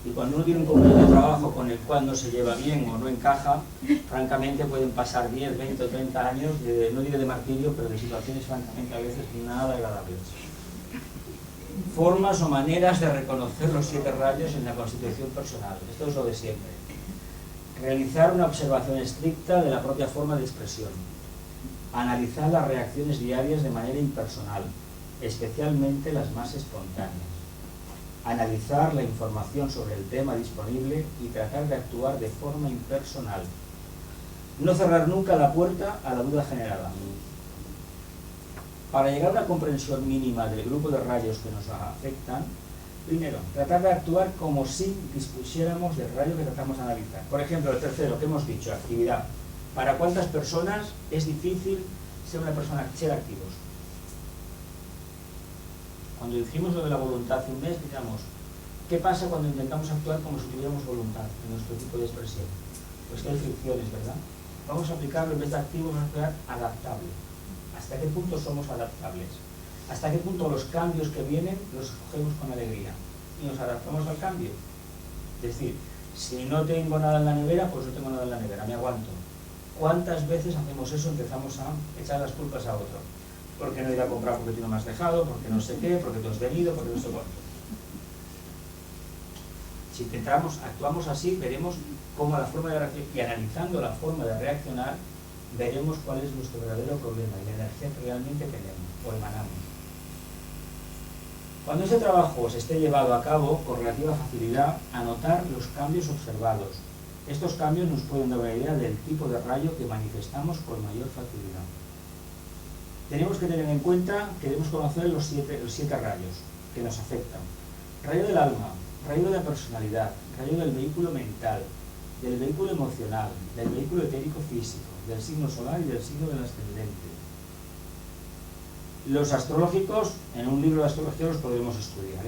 Y cuando uno tiene un compañero de trabajo con el cual no se lleva bien o no encaja, francamente pueden pasar 10, 20 o 30 años, no diré de martirio, pero de situaciones francamente a veces nada agradables. Formas o maneras de reconocer los 7 rayos en la constitución personal. Esto es lo de siempre. Realizar una observación estricta de la propia forma de expresión. Analizar las reacciones diarias de manera impersonal, especialmente las más espontáneas. Analizar la información sobre el tema disponible y tratar de actuar de forma impersonal. No cerrar nunca la puerta a la duda generada. Para llegar a una comprensión mínima del grupo de rayos que nos afectan, primero, tratar de actuar como si dispusiéramos del rayo que tratamos de analizar. Por ejemplo, el tercero que hemos dicho, actividad. ¿Para cuántas personas es difícil ser activos? Cuando dijimos lo de la voluntad hace un mes, digamos, ¿qué pasa cuando intentamos actuar como si tuviéramos voluntad en nuestro tipo de expresión? Pues que hay fricciones, ¿verdad? Vamos a aplicarlo en vez de activo, vamos a aplicar adaptable. ¿Hasta qué punto somos adaptables? ¿Hasta qué punto los cambios que vienen los cogemos con alegría? Y nos adaptamos al cambio. Es decir, si no tengo nada en la nevera, pues no tengo nada en la nevera, me aguanto. ¿Cuántas veces hacemos eso? Empezamos a echar las culpas a otro. Porque no ir a comprar porque tú no me has dejado, porque no sé qué, porque tú has venido, porque no sé cuánto. Si actuamos así, veremos cómo la forma de reaccionar, y analizando la forma de reaccionar, veremos cuál es nuestro verdadero problema y la energía que realmente tenemos o emanamos. Cuando ese trabajo se esté llevado a cabo con relativa facilidad, anotar los cambios observados. Estos cambios nos pueden dar una idea del tipo de rayo que manifestamos con mayor facilidad. Tenemos que tener en cuenta que debemos conocer los siete rayos que nos afectan. Rayo del alma, rayo de la personalidad, rayo del vehículo mental, del vehículo emocional, del vehículo etérico físico, del signo solar y del signo del ascendente. Los astrológicos, en un libro de astrología los podemos estudiar,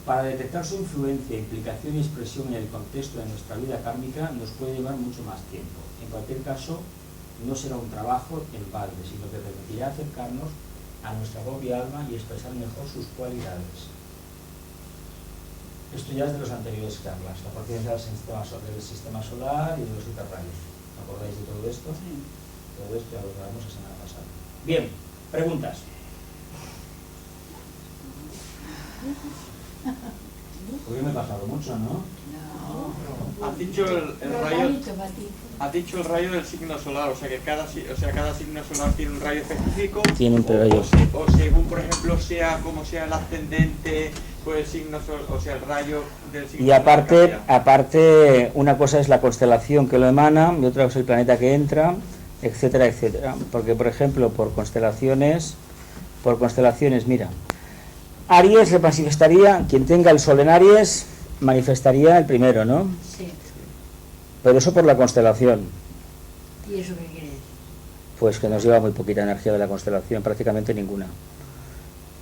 Para detectar su influencia, implicación y expresión en el contexto de nuestra vida kármica nos puede llevar mucho más tiempo. En cualquier caso, no será un trabajo en balde, sino que permitirá acercarnos a nuestra propia alma y expresar mejor sus cualidades. Esto ya es de los anteriores charlas, la conciencia del sistema solar y de los 7 rayos. ¿Os acordáis de todo esto? Sí. Todo esto ya lo hablamos la semana pasada. Bien, preguntas. Hoy me he pasado mucho, ¿no? No. Has dicho el rayo del signo solar, o sea que cada signo solar tiene un rayo específico. Tiene un rayo. O según, por ejemplo, sea como sea el ascendente, pues el signo o sea el rayo del signo. Y aparte, una cosa es la constelación que lo emana y otra es el planeta que entra, etcétera, etcétera. Porque, por ejemplo, por constelaciones, mira, Aries se manifestaría, quien tenga el sol en Aries, manifestaría el primero, ¿no? Sí. Pero eso por la constelación. ¿Y eso qué quiere decir? Pues que nos lleva muy poquita energía de la constelación, prácticamente ninguna.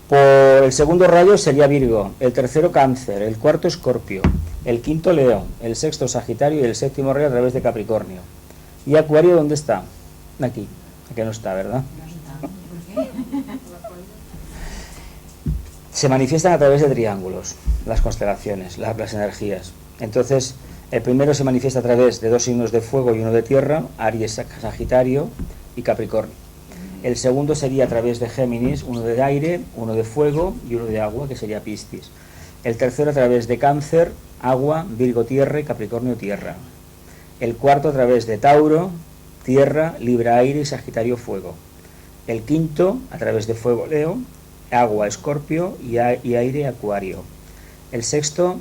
Por el segundo rayo sería Virgo, el tercero Cáncer, el cuarto Escorpio, el quinto Leo, el sexto Sagitario y el séptimo rayo a través de Capricornio. ¿Y Acuario dónde está? Aquí no está, ¿verdad? No está. ¿Por qué? Se manifiestan a través de triángulos, las constelaciones, las energías. Entonces, el primero se manifiesta a través de 2 signos de fuego y 1 de tierra, Aries, Sagitario y Capricornio. El segundo sería a través de Géminis, 1 de aire, 1 de fuego y 1 de agua, que sería Piscis. El tercero a través de Cáncer, agua, Virgo, tierra y Capricornio, tierra. El cuarto a través de Tauro, tierra, Libra, aire y Sagitario, fuego. El quinto a través de fuego, Leo, agua, Escorpio y aire, Acuario. El sexto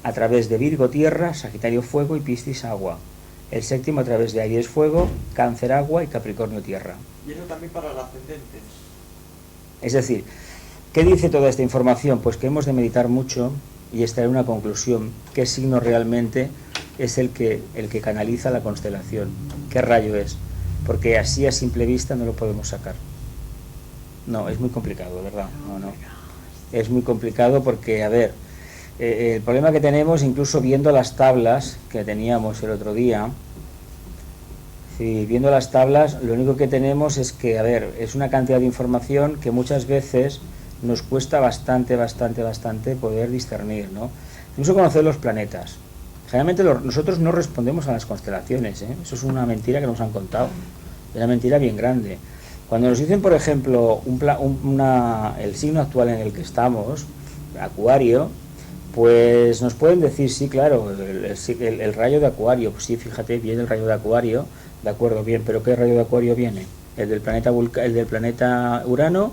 a través de Virgo, tierra, Sagitario, fuego y Piscis, agua. El séptimo a través de Aries, fuego, Cáncer, agua y Capricornio, tierra. Y eso también para el ascendente. Es decir, ¿qué dice toda esta información? Pues que hemos de meditar mucho y extraer una conclusión. ¿Qué signo realmente es el que canaliza la constelación? ¿Qué rayo es? Porque así a simple vista no lo podemos sacar. No, es muy complicado, ¿verdad? No. Es muy complicado porque, a ver, El problema que tenemos, incluso viendo las tablas que teníamos el otro día, viendo las tablas, lo único que tenemos es que, a ver, es una cantidad de información que muchas veces nos cuesta bastante poder discernir, ¿no? Incluso conocer los planetas. Generalmente nosotros no respondemos a las constelaciones, ¿eh? Eso es una mentira que nos han contado, una mentira bien grande. Cuando nos dicen, por ejemplo, el signo actual en el que estamos, Acuario, pues nos pueden decir, sí, claro, el rayo de Acuario, pues sí, fíjate, viene el rayo de Acuario, de acuerdo, bien, pero ¿qué rayo de Acuario viene? ¿El del planeta Urano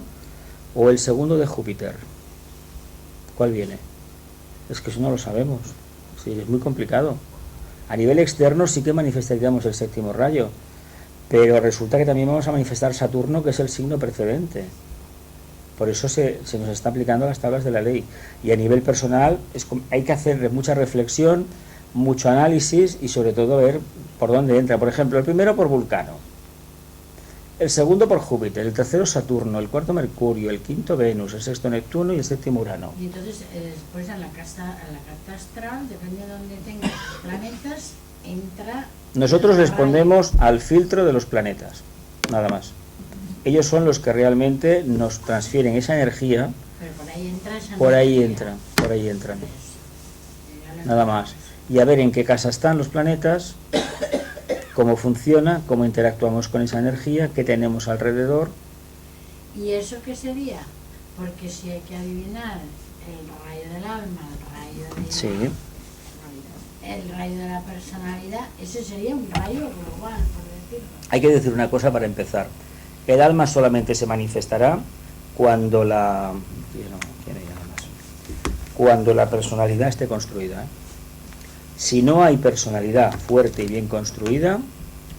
o el segundo de Júpiter? ¿Cuál viene? Es que eso no lo sabemos, sí, es muy complicado. A nivel externo sí que manifestaríamos el séptimo rayo, pero resulta que también vamos a manifestar Saturno, que es el signo precedente. Por eso se nos está aplicando las tablas de la ley. Y a nivel personal hay que hacer mucha reflexión, mucho análisis y sobre todo ver por dónde entra. Por ejemplo, el primero por Vulcano, el segundo por Júpiter, el tercero Saturno, el cuarto Mercurio, el quinto Venus, el sexto Neptuno y el séptimo Urano. Y entonces después a la carta astral, depende de dónde tenga los planetas, entra... Nosotros respondemos al filtro de los planetas, nada más. Ellos son los que realmente nos transfieren esa energía. Pero por ahí entra esa por ahí energía. entran. Nada más. Y a ver en qué casa están los planetas, cómo funciona, cómo interactuamos con esa energía, qué tenemos alrededor. ¿Y eso qué sería? Porque si hay que adivinar el rayo del alma, Sí. el rayo de la personalidad, ese sería un rayo global, por decirlo. Hay que decir una cosa para empezar. El alma solamente se manifestará cuando la personalidad esté construida, ¿eh? Si no hay personalidad fuerte y bien construida,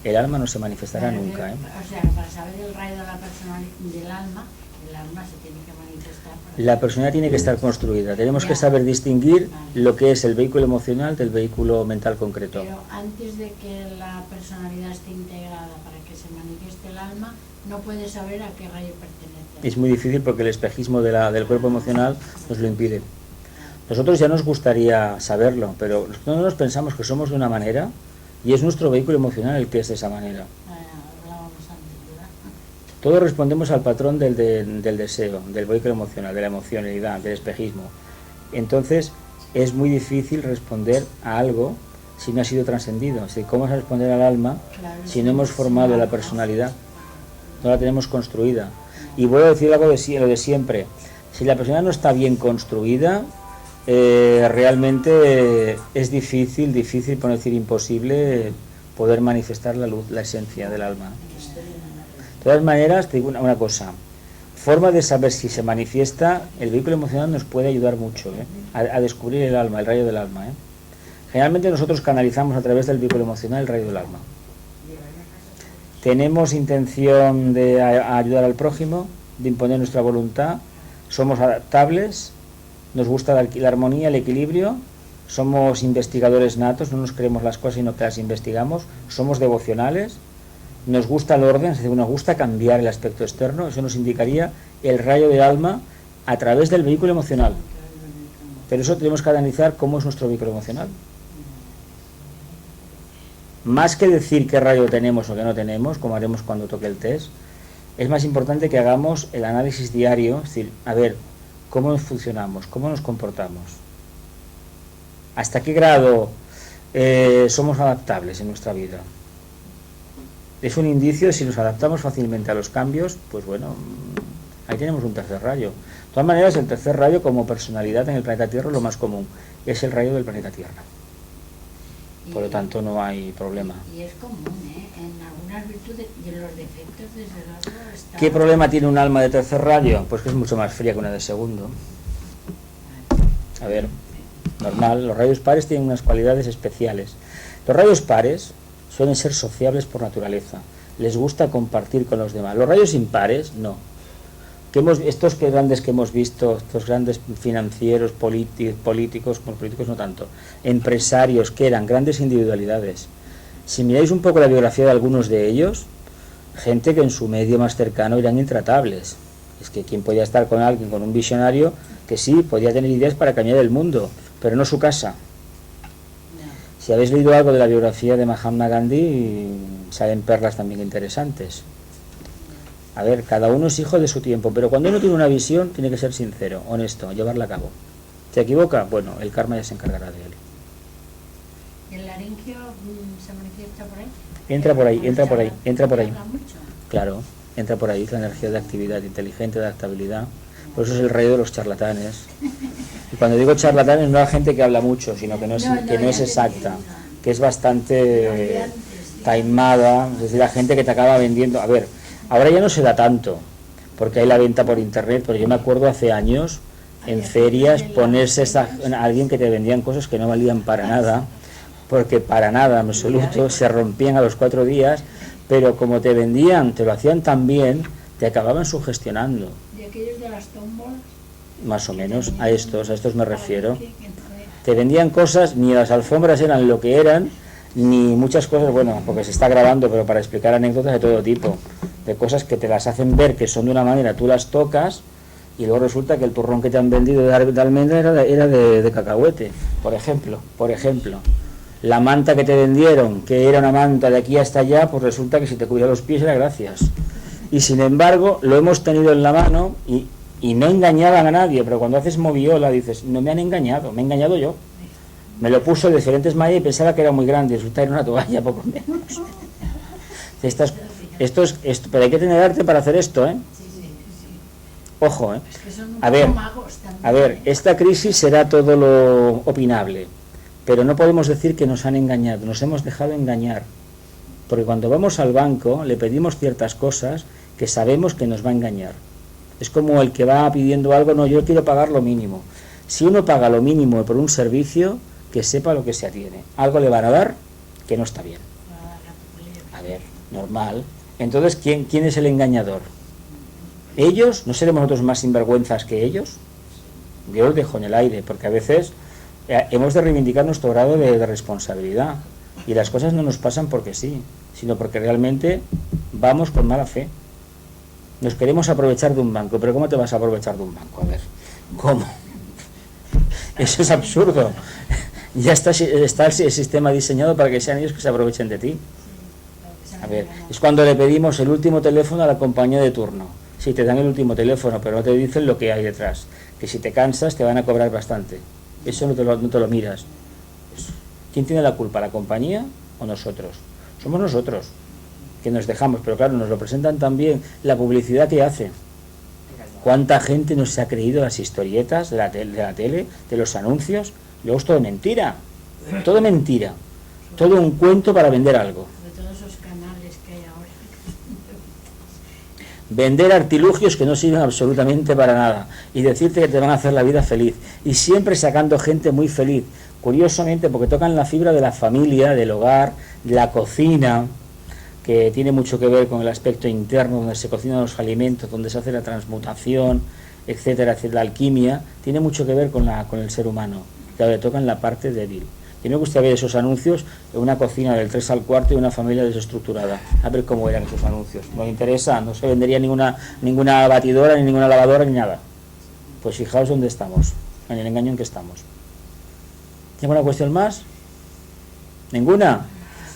el alma no se manifestará nunca, ¿eh? O sea, para saber el rayo de la personalidad del alma, el alma se tiene que manifestar. La personalidad tiene que estar construida. Tenemos que saber distinguir lo que es el vehículo emocional del vehículo mental concreto. Pero antes de que la personalidad esté integrada para que se manifieste el alma, no puede saber a qué rayo pertenece. Es muy difícil porque el espejismo del cuerpo emocional nos lo impide. Nosotros ya nos gustaría saberlo, pero nosotros pensamos que somos de una manera y es nuestro vehículo emocional el que es de esa manera. Hablábamos antes, ¿verdad? Todos respondemos al patrón del deseo, del vehículo emocional, de la emocionalidad, del espejismo. Entonces es muy difícil responder a algo si no ha sido trascendido. Es decir, ¿cómo vas a responder al alma si no hemos formado la personalidad? No la tenemos construida. Y voy a decir algo lo de siempre. Si la personalidad no está bien construida, realmente es difícil, por no decir imposible, poder manifestar la luz, la esencia del alma. De todas maneras, te digo una cosa. Forma de saber si se manifiesta, el vehículo emocional nos puede ayudar mucho, a descubrir el alma, el rayo del alma. Generalmente nosotros canalizamos a través del vehículo emocional el rayo del alma. Tenemos intención de ayudar al prójimo, de imponer nuestra voluntad, somos adaptables, nos gusta la armonía, el equilibrio, somos investigadores natos, no nos creemos las cosas sino que las investigamos, somos devocionales, nos gusta el orden, es decir, nos gusta cambiar el aspecto externo, eso nos indicaría el rayo del alma a través del vehículo emocional. Pero eso tenemos que analizar cómo es nuestro vehículo emocional. Más que decir qué rayo tenemos o qué no tenemos, como haremos cuando toque el test, es más importante que hagamos el análisis diario, es decir, a ver, cómo funcionamos, cómo nos comportamos, hasta qué grado somos adaptables en nuestra vida. Es un indicio de si nos adaptamos fácilmente a los cambios, pues bueno, ahí tenemos un tercer rayo. De todas maneras, el tercer rayo como personalidad en el planeta Tierra es lo más común, es el rayo del planeta Tierra. Por lo tanto, no hay problema. Y es común, en algunas virtudes y en los defectos, desde luego, está... ¿Qué problema tiene un alma de tercer rayo? Pues que es mucho más fría que una de segundo. A ver, normal, los rayos pares tienen unas cualidades especiales. Los rayos pares suelen ser sociables por naturaleza. Les gusta compartir con los demás. Los rayos impares, no. Estos grandes que hemos visto, estos grandes financieros, políticos no tanto, empresarios, que eran grandes individualidades. Si miráis un poco la biografía de algunos de ellos, gente que en su medio más cercano eran intratables. Es que quién podía estar con alguien, con un visionario, que sí, podía tener ideas para cambiar el mundo, pero no su casa. Si habéis leído algo de la biografía de Mahatma Gandhi, salen perlas también interesantes. A ver, cada uno es hijo de su tiempo, pero cuando uno tiene una visión, tiene que ser sincero, honesto, llevarla a cabo. ¿Se equivoca? Bueno, el karma ya se encargará de él. ¿El laringio se manifiesta por ahí? Entra por ahí, entra por ahí, entra por ahí. ¿Habla mucho? Claro, entra por ahí la energía de actividad inteligente, de adaptabilidad. Por eso es el rey de los charlatanes. Y cuando digo charlatanes no es la gente que habla mucho, sino que no es exacta, que es bastante taimada, es decir, la gente que te acaba vendiendo. A ver, ahora ya no se da tanto, porque hay la venta por internet, pero yo me acuerdo hace años, en ferias, ponerse a alguien que te vendían cosas que no valían para nada, porque para nada en absoluto, se rompían a los 4 días, pero como te vendían, te lo hacían tan bien, te acababan sugestionando. ¿Y aquellos de las tómbolas? Más o menos, a estos me refiero. Te vendían cosas, ni las alfombras eran lo que eran, ni muchas cosas, bueno, porque se está grabando, pero para explicar anécdotas de todo tipo, de cosas que te las hacen ver que son de una manera, tú las tocas, y luego resulta que el turrón que te han vendido de almendra era de cacahuete, por ejemplo. La manta que te vendieron, que era una manta de aquí hasta allá, pues resulta que si te cubría los pies era gracias. Y sin embargo, lo hemos tenido en la mano y no engañaban a nadie, pero cuando haces moviola dices, no me han engañado, me he engañado yo. Me lo puso de diferentes maneras y pensaba que era muy grande, resulta que era una toalla, poco menos. Pero hay que tener arte para hacer esto, ¿eh? Ojo, ¿eh? A ver, esta crisis será todo lo opinable, pero no podemos decir que nos han engañado, nos hemos dejado engañar. Porque cuando vamos al banco le pedimos ciertas cosas que sabemos que nos va a engañar. Es como el que va pidiendo algo, no, yo quiero pagar lo mínimo. Si uno paga lo mínimo por un servicio, que sepa lo que se atiene. Algo le van a dar que no está bien. A ver, normal. Entonces, ¿quién es el engañador? ¿Ellos? ¿No seremos nosotros más sinvergüenzas que ellos? Yo los dejo en el aire, porque a veces hemos de reivindicar nuestro grado de responsabilidad. Y las cosas no nos pasan porque sí, sino porque realmente vamos con mala fe. Nos queremos aprovechar de un banco, pero ¿cómo te vas a aprovechar de un banco? A ver, ¿cómo? Eso es absurdo. Ya está el sistema diseñado para que sean ellos que se aprovechen de ti. A ver, es cuando le pedimos el último teléfono a la compañía de turno. Sí, te dan el último teléfono, pero no te dicen lo que hay detrás. Que si te cansas te van a cobrar bastante. Eso no te lo miras. ¿Quién tiene la culpa, la compañía o nosotros? Somos nosotros, que nos dejamos, pero claro, nos lo presentan también la publicidad que hace. ¿Cuánta gente nos ha creído las historietas de la tele, de los anuncios? Luego es todo mentira, todo un cuento para vender algo. De todos esos canales que hay ahora. Vender artilugios que no sirven absolutamente para nada y decirte que te van a hacer la vida feliz y siempre sacando gente muy feliz, curiosamente porque tocan la fibra de la familia, del hogar, de la cocina, que tiene mucho que ver con el aspecto interno, donde se cocinan los alimentos, donde se hace la transmutación, etcétera, etcétera. La alquimia tiene mucho que ver con el ser humano, que le tocan la parte débil. Y me gustaría ver esos anuncios de una cocina del 3 al cuarto y una familia desestructurada. A ver cómo eran esos anuncios. Nos interesa, no se vendería ninguna batidora, ni ninguna lavadora, ni nada. Pues fijaos dónde estamos, en el engaño en que estamos. ¿Alguna cuestión más? ¿Ninguna?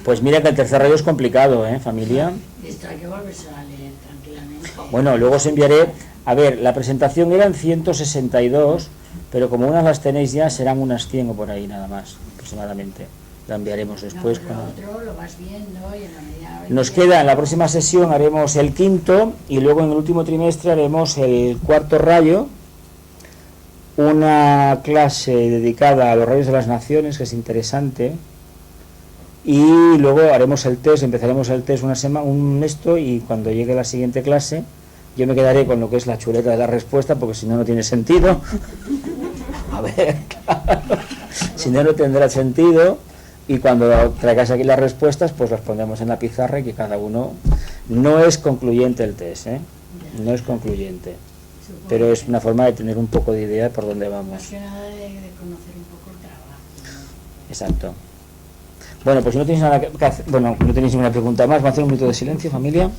Pues mira que el tercer rayo es complicado, ¿eh, familia? Esto hay que volverse a leer tranquilamente. Bueno, luego os enviaré. A ver, la presentación eran 162, pero como unas las tenéis ya, serán unas 100 o por ahí nada más, aproximadamente. La enviaremos después. No, pero otro lo vas viendo y en la medida... Nos queda, en la próxima sesión haremos el quinto y luego en el último trimestre haremos el cuarto rayo, una clase dedicada a los rayos de las naciones, que es interesante, y luego haremos el test, empezaremos el test una semana, y cuando llegue la siguiente clase, yo me quedaré con lo que es la chuleta de la respuesta, porque si no, no tiene sentido. A ver, claro, si no, no tendrá sentido, y cuando traigáis aquí las respuestas, pues las pondremos en la pizarra y que cada uno... No es concluyente el test, ¿eh? No es concluyente. Pero es una forma de tener un poco de idea por dónde vamos. Más que nada de conocer un poco el trabajo. Exacto. Bueno, pues si no tenéis nada que hacer, bueno, no tenéis ninguna pregunta más, ¿va a hacer un minuto de silencio, familia?